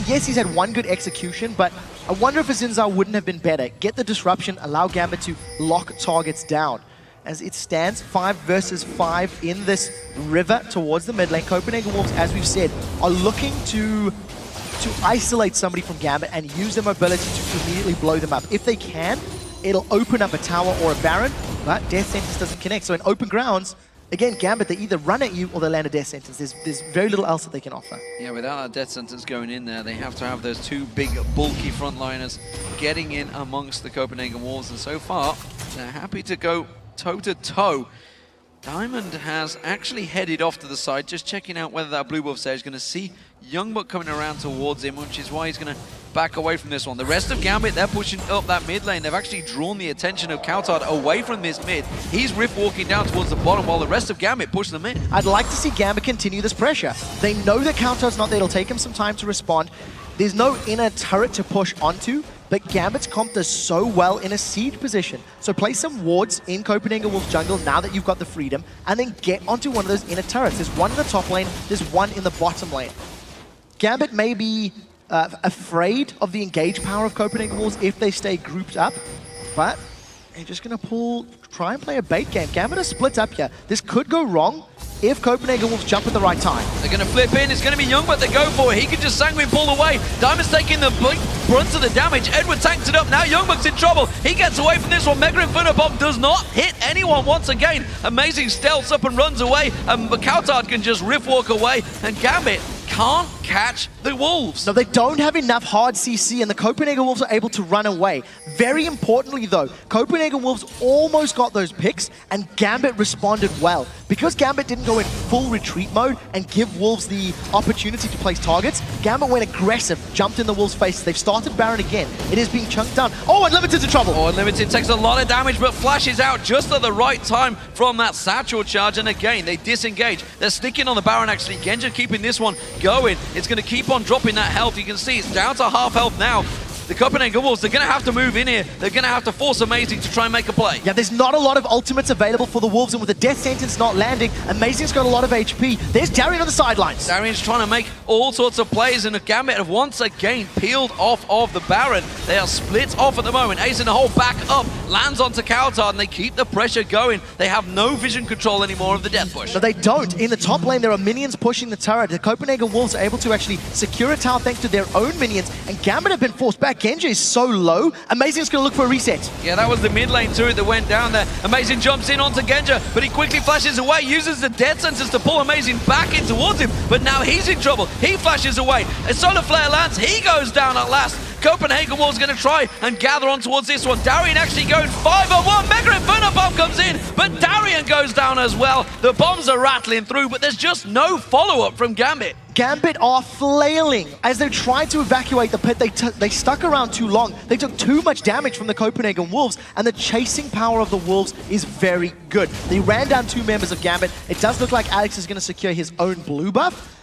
yes, he's had one good execution, but I wonder if a Zinzao wouldn't have been better. Get the disruption, allow Gambit to lock targets down. As it stands, 5 versus 5 in this river towards the mid lane. Copenhagen Wolves, as we've said, are looking to isolate somebody from Gambit and use their mobility to immediately blow them up. If they can, it'll open up a tower or a Baron, but Death Sentence doesn't connect. So in open grounds, again, Gambit, they either run at you or they land a Death Sentence. There's very little else that they can offer. Yeah, without a Death Sentence going in there, they have to have those 2 big, bulky frontliners getting in amongst the Copenhagen Wolves. And so far, they're happy to go toe-to-toe. Diamond has actually headed off to the side, just checking out whether that Blue Wolf there is going to see Youngbuck coming around towards him, which is why he's going to back away from this one. The rest of Gambit, they're pushing up that mid lane. They've actually drawn the attention of Coutard away from this mid. He's rift walking down towards the bottom while the rest of Gambit push them in. I'd like to see Gambit continue this pressure. They know that Coutard's not there. It'll take him some time to respond. There's no inner turret to push onto, but Gambit's comp does so well in a siege position. So play some wards in Copenhagen Wolves jungle now that you've got the freedom, and then get onto one of those inner turrets. There's one in the top lane, there's one in the bottom lane. Gambit may be afraid of the engage power of Copenhagen Wolves if they stay grouped up, but they're just going to try and play a bait game. Gambit are split up here. This could go wrong if Copenhagen Wolves jump at the right time. They're going to flip in. It's going to be Youngbuck they go for it. He can just sanguine pull away. Diamond's taking the brunt of the damage. Edward tanks it up. Now Youngbuck's in trouble. He gets away from this one. Mega Inferno Bomb does not hit anyone once again. Amazing stealths up and runs away. And Coutard can just rift walk away. And Gambit can't catch the Wolves. No, they don't have enough hard CC, and the Copenhagen Wolves are able to run away. Very importantly, though, Copenhagen Wolves almost got those picks, and Gambit responded well. Because Gambit didn't go in full retreat mode and give Wolves the opportunity to place targets, Gambit went aggressive, jumped in the Wolves' faces. They've started Baron again. It is being chunked down. Oh, Unlimited's in trouble! Oh, Unlimited takes a lot of damage, but flashes out just at the right time from that satchel charge, and again, they disengage. They're sticking on the Baron, actually. Genja keeping this one going. It's going to keep on dropping that health. You can see it's down to half health now. The Copenhagen Wolves, they're going to have to move in here. They're going to have to force Amazing to try and make a play. Yeah, there's not a lot of ultimates available for the Wolves, and with the Death Sentence not landing, Amazing's got a lot of HP. There's Darian on the sidelines. Darian's trying to make all sorts of plays, and the Gambit have once again peeled off of the Baron. They are split off at the moment. Ace in the hole back up, lands onto Coutard, and they keep the pressure going. They have no vision control anymore of the death push. No, they don't. In the top lane, there are minions pushing the turret. The Copenhagen Wolves are able to actually secure a tower thanks to their own minions, and Gambit have been forced back. Genja is so low. Amazing's going to look for a reset. Yeah, that was the mid lane turret that went down there. Amazing jumps in onto Genja, but he quickly flashes away, uses the Death Sentence to pull Amazing back in towards him, but now he's in trouble. He flashes away. A Solar Flare lands, he goes down at last. Copenhagen Wolves going to try and gather on towards this one. Darian actually going 5-on-1. Mega Inferno Bomb comes in, but Darian goes down as well. The bombs are rattling through, but there's just no follow-up from Gambit. Gambit are flailing. As they tried to evacuate the pit, they stuck around too long. They took too much damage from the Copenhagen Wolves, and the chasing power of the Wolves is very good. They ran down 2 members of Gambit. It does look like Alex is going to secure his own blue buff,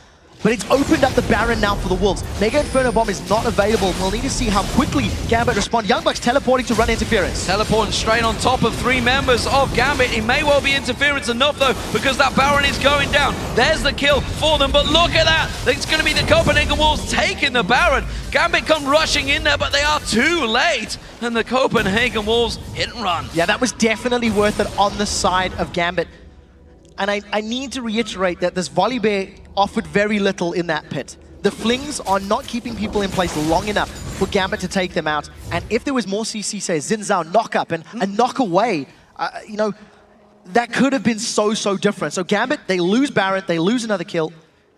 but it's opened up the Baron now for the Wolves. Mega Inferno Bomb is not available. We'll need to see how quickly Gambit respond. Youngbucks teleporting to run interference. Teleporting straight on top of 3 members of Gambit. It may well be interference enough though, because that Baron is going down. There's the kill for them, but look at that. It's going to be the Copenhagen Wolves taking the Baron. Gambit come rushing in there, but they are too late. And the Copenhagen Wolves hit and run. Yeah, that was definitely worth it on the side of Gambit. And I need to reiterate that this Volley Bear offered very little in that pit. The flings are not keeping people in place long enough for Gambit to take them out. And if there was more CC, say, Xin Zhao knock up and a knock away, you know, that could have been so different. So Gambit, they lose Baron, they lose another kill,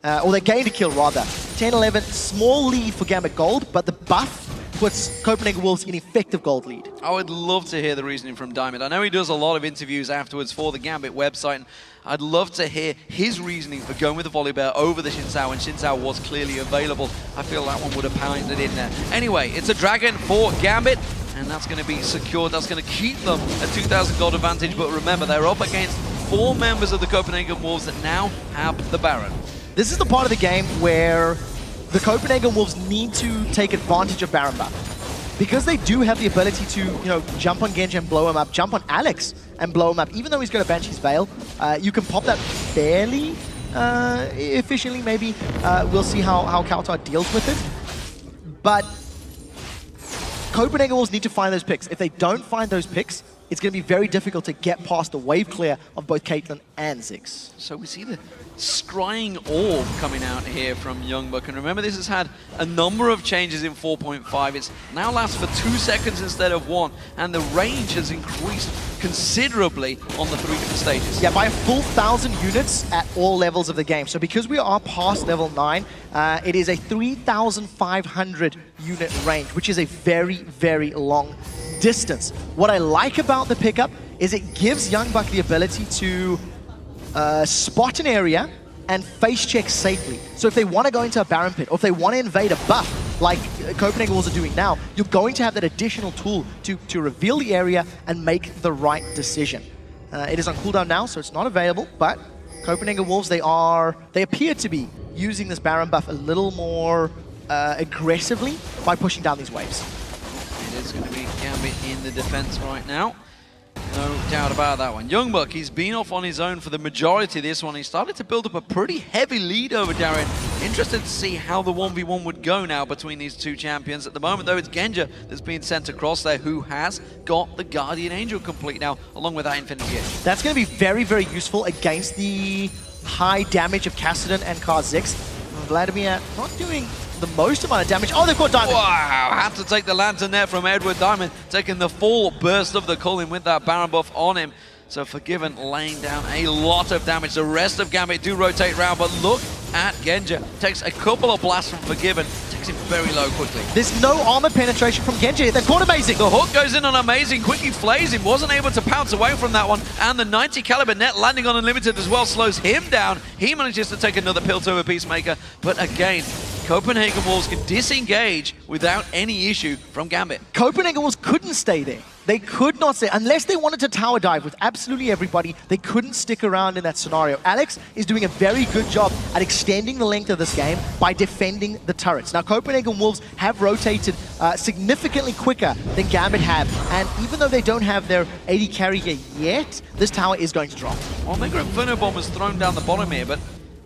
or they gained a kill rather. 10-11, small lead for Gambit Gold, but the buff puts Copenhagen Wolves in effective gold lead. I would love to hear the reasoning from Diamond. I know he does a lot of interviews afterwards for the Gambit website, and I'd love to hear his reasoning for going with the Volley Bear over the Xin Zhao, and Xin Zhao was clearly available. I feel that one would have pounded in there. Anyway, it's a Dragon for Gambit, and that's going to be secured. That's going to keep them a 2,000 gold advantage, but remember, they're up against 4 members of the Copenhagen Wolves that now have the Baron. This is the part of the game where the Copenhagen Wolves need to take advantage of Baron buff. Because they do have the ability to, you know, jump on Genji and blow him up, jump on Alex and blow him up, even though he's got a Banshee's Veil, you can pop that fairly efficiently, maybe. We'll see how Kautar deals with it. But Copenhagen Wolves need to find those picks. If they don't find those picks, it's going to be very difficult to get past the wave clear of both Caitlyn and Ziggs. So we see the scrying orb coming out here from Youngbuck. And remember, this has had a number of changes in 4.5. It's now lasts for 2 seconds instead of 1. And the range has increased considerably on the 3 different stages. Yeah, by a full 1,000 units at all levels of the game. So because we are past level 9, it is a 3,500 unit range, which is a very long distance. What I like about the pickup is it gives Youngbuck the ability to spot an area and face check safely. So if they want to go into a Baron pit, or if they want to invade a buff, like Copenhagen Wolves are doing now, you're going to have that additional tool to reveal the area and make the right decision. It is on cooldown now, so it's not available, but Copenhagen Wolves, they appear to be using this Baron buff a little more aggressively by pushing down these waves. It is going to be Gambit in the defense right now. No doubt about that one. Youngbuck, he's been off on his own for the majority of this one. He started to build up a pretty heavy lead over Darren. Interested to see how the 1v1 would go now between these 2 champions. At the moment, though, it's Genja that's being sent across there, who has got the Guardian Angel complete now, along with that Infinity Edge. That's going to be very useful against the high damage of Kassadin and Kha'Zix. Vladimir not doing the most amount of damage. Oh, they've got Diamond. Wow, had to take the Lantern there from Edward. Diamond taking the full burst of the Culling with that Baron buff on him. So Forgiven laying down a lot of damage. The rest of Gambit do rotate round, but look at Genja. Takes a couple of blasts from Forgiven. Takes him very low quickly. There's no armor penetration from Genji. They've got Amazing. The hook goes in on Amazing. Quickly flays him. Wasn't able to pounce away from that one. And the 90 caliber net landing on Unlimited as well slows him down. He manages to take another pill to a Peacemaker. But again, Copenhagen Wolves can disengage without any issue from Gambit. Copenhagen Wolves couldn't stay there. They could not stay. Unless they wanted to tower dive with absolutely everybody, they couldn't stick around in that scenario. Alex is doing a very good job at extending the length of this game by defending the turrets. Now, Copenhagen Wolves have rotated significantly quicker than Gambit have. And even though they don't have their AD carrier yet, this tower is going to drop. Well, Mega Inferno Bomb was thrown down the bottom here, but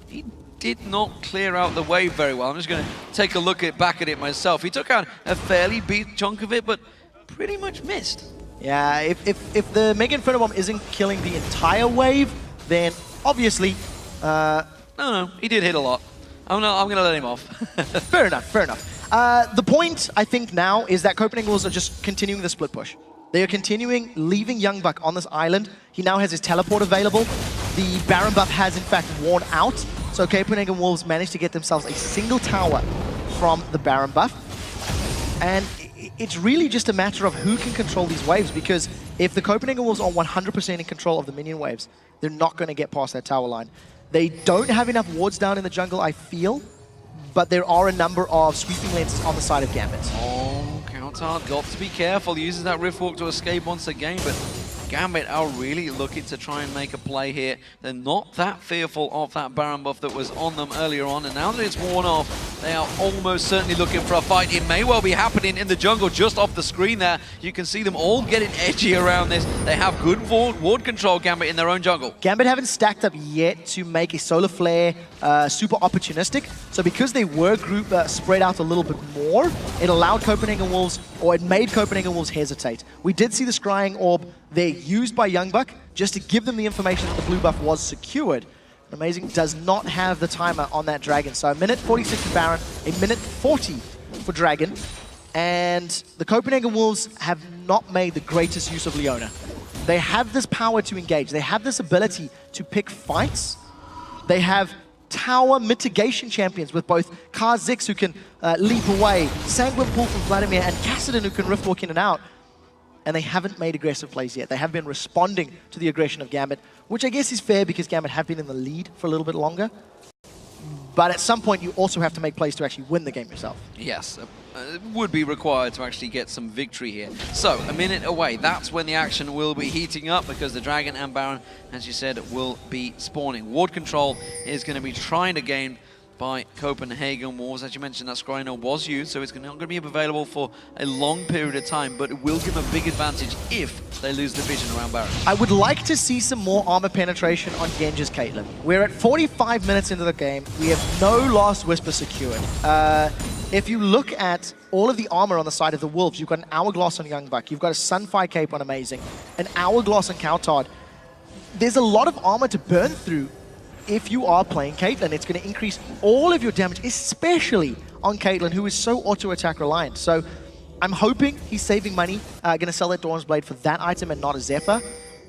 he did not clear out the wave very well. I'm just going to take a look back at it myself. He took out a fairly big chunk of it, but pretty much missed. Yeah, if the Mega Inferno Bomb isn't killing the entire wave, then obviously... No, he did hit a lot. I'm going to let him off. Fair enough. The point, I think, now is that Copenhagen Wolves are just continuing the split push. They are continuing, leaving Youngbuck on this island. He now has his teleport available. The Baron buff has, in fact, worn out. So Copenhagen Wolves managed to get themselves a single tower from the Baron buff. And it's really just a matter of who can control these waves, because if the Copenhagen Wolves are 100% in control of the minion waves, they're not going to get past that tower line. They don't have enough wards down in the jungle, I feel, but there are a number of sweeping lenses on the side of Gambit. Oh, Counter got to be careful. Uses that Rift Walk to escape once again, but Gambit are really looking to try and make a play here. They're not that fearful of that Baron buff that was on them earlier on, and now that it's worn off, they are almost certainly looking for a fight. It may well be happening in the jungle just off the screen there. You can see them all getting edgy around this. They have good ward control, Gambit, in their own jungle. Gambit haven't stacked up yet to make a solar flare super opportunistic, so because they were group spread out a little bit more, it allowed Copenhagen Wolves, or it made Copenhagen Wolves hesitate. We did see the Scrying Orb there used by Youngbuck just to give them the information that the blue buff was secured. Amazing does not have the timer on that Dragon, so a minute 46 for Baron, a minute 40 for Dragon, and the Copenhagen Wolves have not made the greatest use of Leona. They have this power to engage, they have this ability to pick fights, they have tower mitigation champions with both Kha'Zix who can leap away, Sanguine Pool from Vladimir, and Kassadin who can rift walk in and out. And they haven't made aggressive plays yet. They have been responding to the aggression of Gambit, which I guess is fair because Gambit have been in the lead for a little bit longer. But at some point, you also have to make plays to actually win the game yourself. Yes, it would be required to actually get some victory here. So, a minute away, that's when the action will be heating up because the Dragon and Baron, as you said, will be spawning. Ward control is going to be trying to gain by Copenhagen Wolves. As you mentioned, that Scrying Orb was used, so it's not going to be available for a long period of time, but it will give them a big advantage if they lose the vision around Baron. I would like to see some more armor penetration on Genji's Caitlyn. We're at 45 minutes into the game. We have no Last Whisper secured. If you look at all of the armor on the side of the Wolves, you've got an Hourglass on Youngbuck, you've got a Sunfire Cape on Amazing, an Hourglass on Coutard. There's a lot of armor to burn through. If you are playing Caitlyn, it's going to increase all of your damage, especially on Caitlyn, who is so auto-attack reliant. So I'm hoping he's saving money, going to sell that Dawn's Blade for that item and not a Zephyr.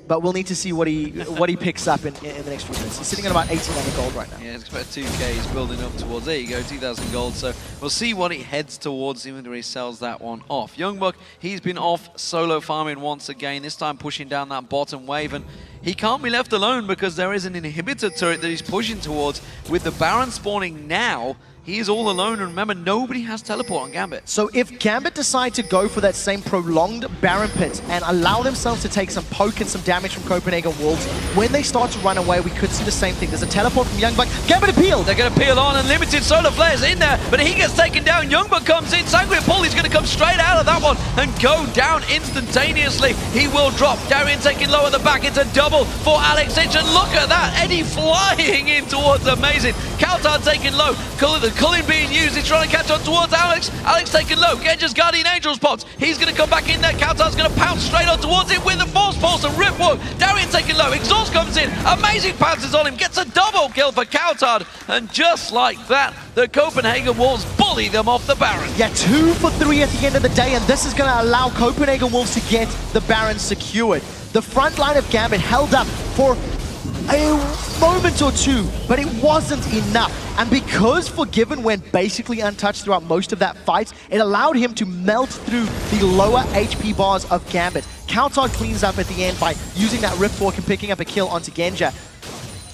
But we'll need to see what he picks up in the next few minutes. He's sitting at about 1800 gold right now. Yeah, it's about 2k. He's building up towards, there you go, 2,000 gold. So we'll see what he heads towards, even when he sells that one off. Youngbuck, he's been off solo farming once again, this time pushing down that bottom wave. And he can't be left alone because there is an inhibitor turret that he's pushing towards. With the Baron spawning now, he is all alone, and remember, nobody has teleport on Gambit. So if Gambit decide to go for that same prolonged Baron pit and allow themselves to take some poke and some damage from Copenhagen Wolves, when they start to run away, we could see the same thing. There's a teleport from Youngbuck. Gambit appealed! They're going to peel on, and Limited Solar Flare's in there, but he gets taken down. Youngbuck comes in. Sanguine Paul, he's going to come straight out of that one and go down instantaneously. He will drop. Darien taking low at the back. It's a double for Alex Inch, and look at that. Eddie flying in towards Amazing. Coutard taking low. Cullen being used. He's trying to catch on towards Alex. Alex taking low. Genja's Guardian Angels pops. He's going to come back in there. Coutard's going to pounce straight on towards him with the Force Pulse and Rip Walk. Darien taking low. Exhaust comes in. Amazing pounces on him. Gets a double kill for Coutard. And just like that, the Copenhagen Wolves bully them off the Baron. Yeah, 2 for 3 at the end of the day, and this is going to allow Copenhagen Wolves to get the Baron secured. The front line of Gambit held up for a moment or two, but it wasn't enough. And because Forgiven went basically untouched throughout most of that fight, it allowed him to melt through the lower HP bars of Gambit. Coutard cleans up at the end by using that Rift Walk and picking up a kill onto Genja.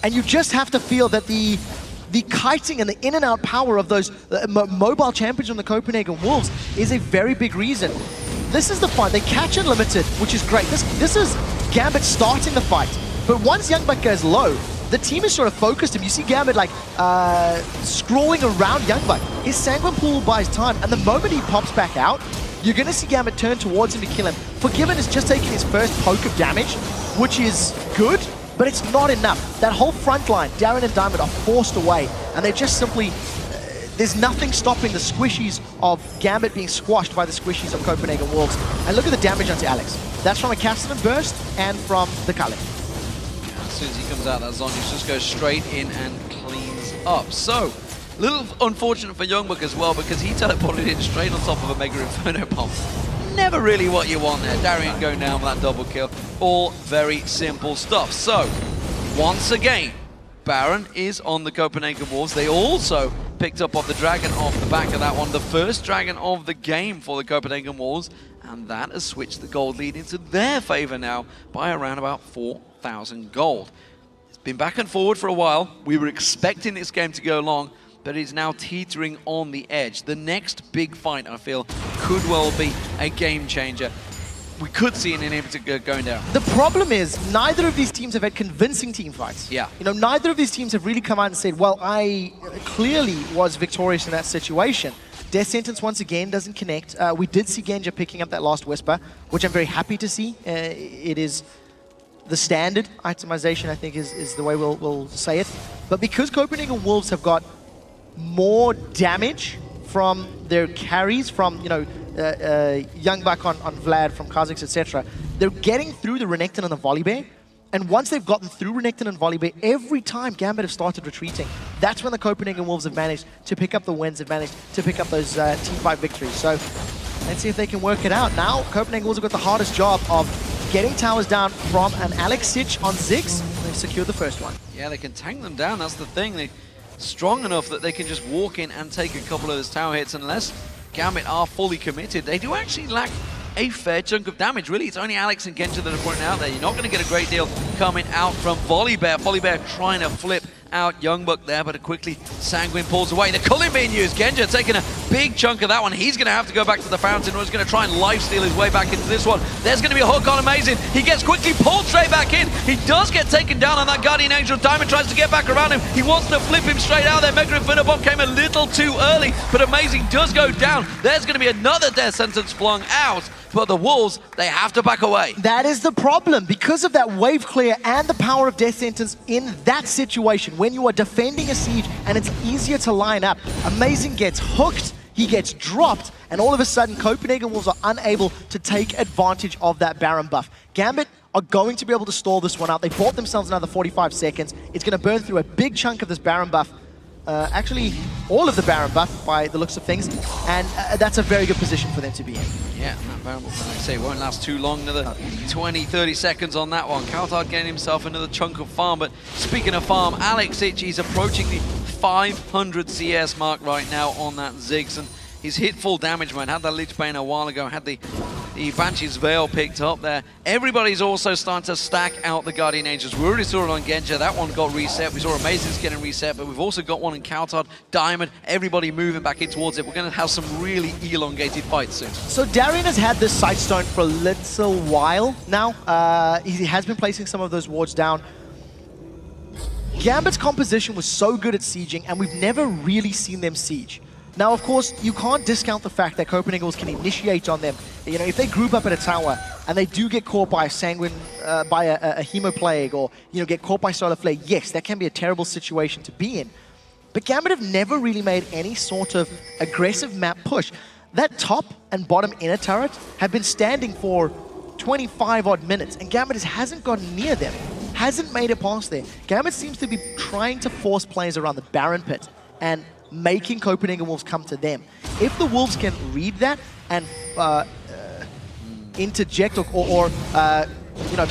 And you just have to feel that the kiting and the in and out power of those mobile champions on the Copenhagen Wolves is a very big reason. This is the fight. They catch Unlimited, which is great. This is Gambit starting the fight. But once Youngbuck goes low, the team is sort of focused him. You see Gambit like scrolling around Youngbuck. His Sanguine Pool buys time, and the moment he pops back out, you're going to see Gambit turn towards him to kill him. Forgiven is just taking his first poke of damage, which is good, but it's not enough. That whole front line, Darren and Diamond, are forced away, and they just simply... there's nothing stopping the squishies of Gambit being squashed by the squishies of Copenhagen Wolves. And look at the damage onto Alex. That's from a Kassadin burst and from the Cullen. As soon as he comes out, that Zonius just goes straight in and cleans up. So, a little unfortunate for Youngbuck as well, because he teleported in straight on top of a Mega Inferno bomb. Never really what you want there. Darien going down with that double kill. All very simple stuff. So, once again, Baron is on the Copenhagen Wolves. They also picked up off the Dragon off the back of that one. The first Dragon of the game for the Copenhagen Wolves, and that has switched the gold lead into their favor now by around about 4,000 gold. It's been back and forward for a while. We were expecting this game to go long, but it's now teetering on the edge. The next big fight, I feel, could well be a game changer. We could see an inhibitor going down. The problem is, neither of these teams have had convincing team fights. Yeah. You know, neither of these teams have really come out and said, well, I clearly was victorious in that situation. Death Sentence, once again, doesn't connect. We did see Genja picking up that last Whisper, which I'm very happy to see. It is the standard itemization, I think, is the way we'll say it. But because Copenhagen Wolves have got more damage from their carries, from, you know, Young Buck on Vlad, from Kha'Zix, etc. They're getting through the Renekton and the Volibear, and once they've gotten through Renekton and Volibear, every time Gambit have started retreating, that's when the Copenhagen Wolves have managed to pick up the wins, have managed to pick up those team fight victories. So let's see if they can work it out. Now, Copenhagen Wolves have got the hardest job of getting towers down from an Alex Sitch on Ziggs. They've secured the first one. Yeah, they can tank them down, that's the thing. They're strong enough that they can just walk in and take a couple of those tower hits, unless Gambit are fully committed. They do actually lack a fair chunk of damage, really. It's only Alex and Genja that are pointing out there. You're not going to get a great deal coming out from Volibear. Volibear trying to flip out Youngbuck there, but quickly Sanguine pulls away. The culling being used. Genja taking a big chunk of that one. He's going to have to go back to the fountain, or he's going to try and lifesteal his way back into this one. There's going to be a hook on Amazing. He gets quickly pulled straight back in. He does get taken down on that Guardian Angel. Diamond tries to get back around him. He wants to flip him straight out there. Mega Infinite Bomb came a little too early, but Amazing does go down. There's going to be another Death Sentence flung out, but the Wolves, they have to back away. That is the problem. Because of that wave clear and the power of Death Sentence in that situation, when you are defending a siege and it's easier to line up, Amazing gets hooked, he gets dropped, and all of a sudden Copenhagen Wolves are unable to take advantage of that Baron buff. Gambit are going to be able to stall this one out. They bought themselves another 45 seconds. It's going to burn through a big chunk of this Baron buff. Actually, all of the Baron buff by the looks of things, and that's a very good position for them to be in. Yeah, and that Baron buff, like I say, won't last too long. Another 20, 30 seconds on that one. Kaltard getting himself another chunk of farm, but speaking of farm, Alex Sitch is approaching the 500 CS mark right now on that Ziggs, and he's hit full damage, man. Had that Lich Bane a while ago, had the Banshee's Veil picked up there. Everybody's also starting to stack out the Guardian Angels. We already saw it on Genja. That one got reset. We saw Amazing's getting reset, but we've also got one in Kaltard, Diamond, everybody moving back in towards it. We're going to have some really elongated fights soon. So Darien has had this Sightstone for a little while now. He has been placing some of those wards down. Gambit's composition was so good at sieging, and we've never really seen them siege. Now, of course, you can't discount the fact that Copenhagen Wolves can initiate on them. You know, if they group up at a tower and they do get caught by a Sanguine, by a Hemoplague, or, you know, get caught by Solar Flare, yes, that can be a terrible situation to be in. But Gambit have never really made any sort of aggressive map push. That top and bottom inner turret have been standing for 25 odd minutes, and Gambit hasn't gotten near them, hasn't made it past there. Gambit seems to be trying to force players around the Baron pit and making Copenhagen Wolves come to them. If the Wolves can read that and interject or you know,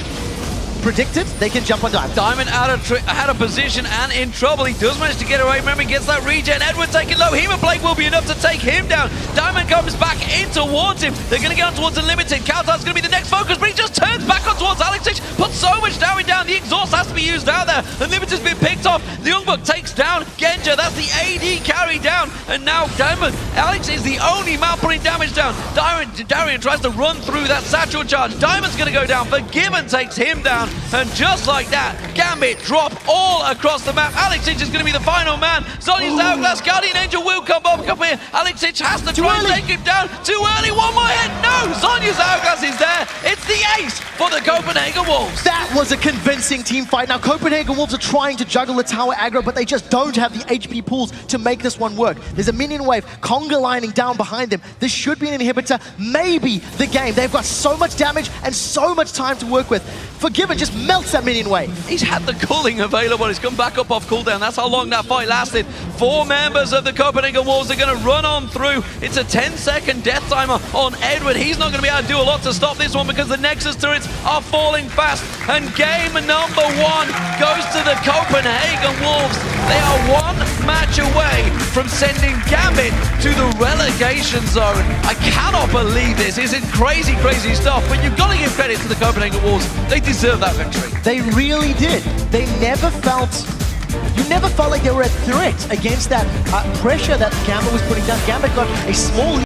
predict it, they can jump on Diamond. Diamond out of position and in trouble. He does manage to get away. Remember, he gets that regen. Edward taking low. Hemoplague will be enough to take him down. Diamond comes back in towards him. They're going to get on towards Unlimited. Kaltard's going to be the next focus, but he just turns back on towards Alex Sitch. Puts so much damage down. The exhaust has to be used out there. Unlimited's been picked off. The Youngbuck takes down Genja. That's the AD carry down. And now Diamond, Alex is the only man putting damage down. Darien tries to run through that satchel charge. Diamond's going to go down. Forgiven takes him down. And just like that, Gambit drop all across the map. Alex Sitch is going to be the final man. Zonya's Hourglass, Guardian Angel will come up here. Alex Sitch has to try and take him down. Too early, one more hit. No, Zonya's Hourglass is there. It's the ace for the Copenhagen Wolves. That was a convincing team fight. Now, Copenhagen Wolves are trying to juggle the tower aggro, but they just don't have the HP pools to make this one work. There's a minion wave, Conga lining down behind them. This should be an inhibitor, maybe the game. They've got so much damage and so much time to work with. Forgiven just melts that minion wave. He's had the cooling available. He's come back up off cooldown. That's how long that fight lasted. 4 members of the Copenhagen Wolves are going to run on through. It's a 10-second death timer on Edward. He's not going to be able to do a lot to stop this one because the Nexus turrets are falling fast. And game number 1 goes to the Copenhagen Wolves. They are 1 match away from sending Gambit to the relegation zone. I cannot believe this. Isn't crazy, crazy stuff, but you've got to give credit to the Copenhagen Wolves. They deserve that victory. They really did. They never felt... You never felt like they were a threat against that pressure that Gambit was putting down. Gambit got a small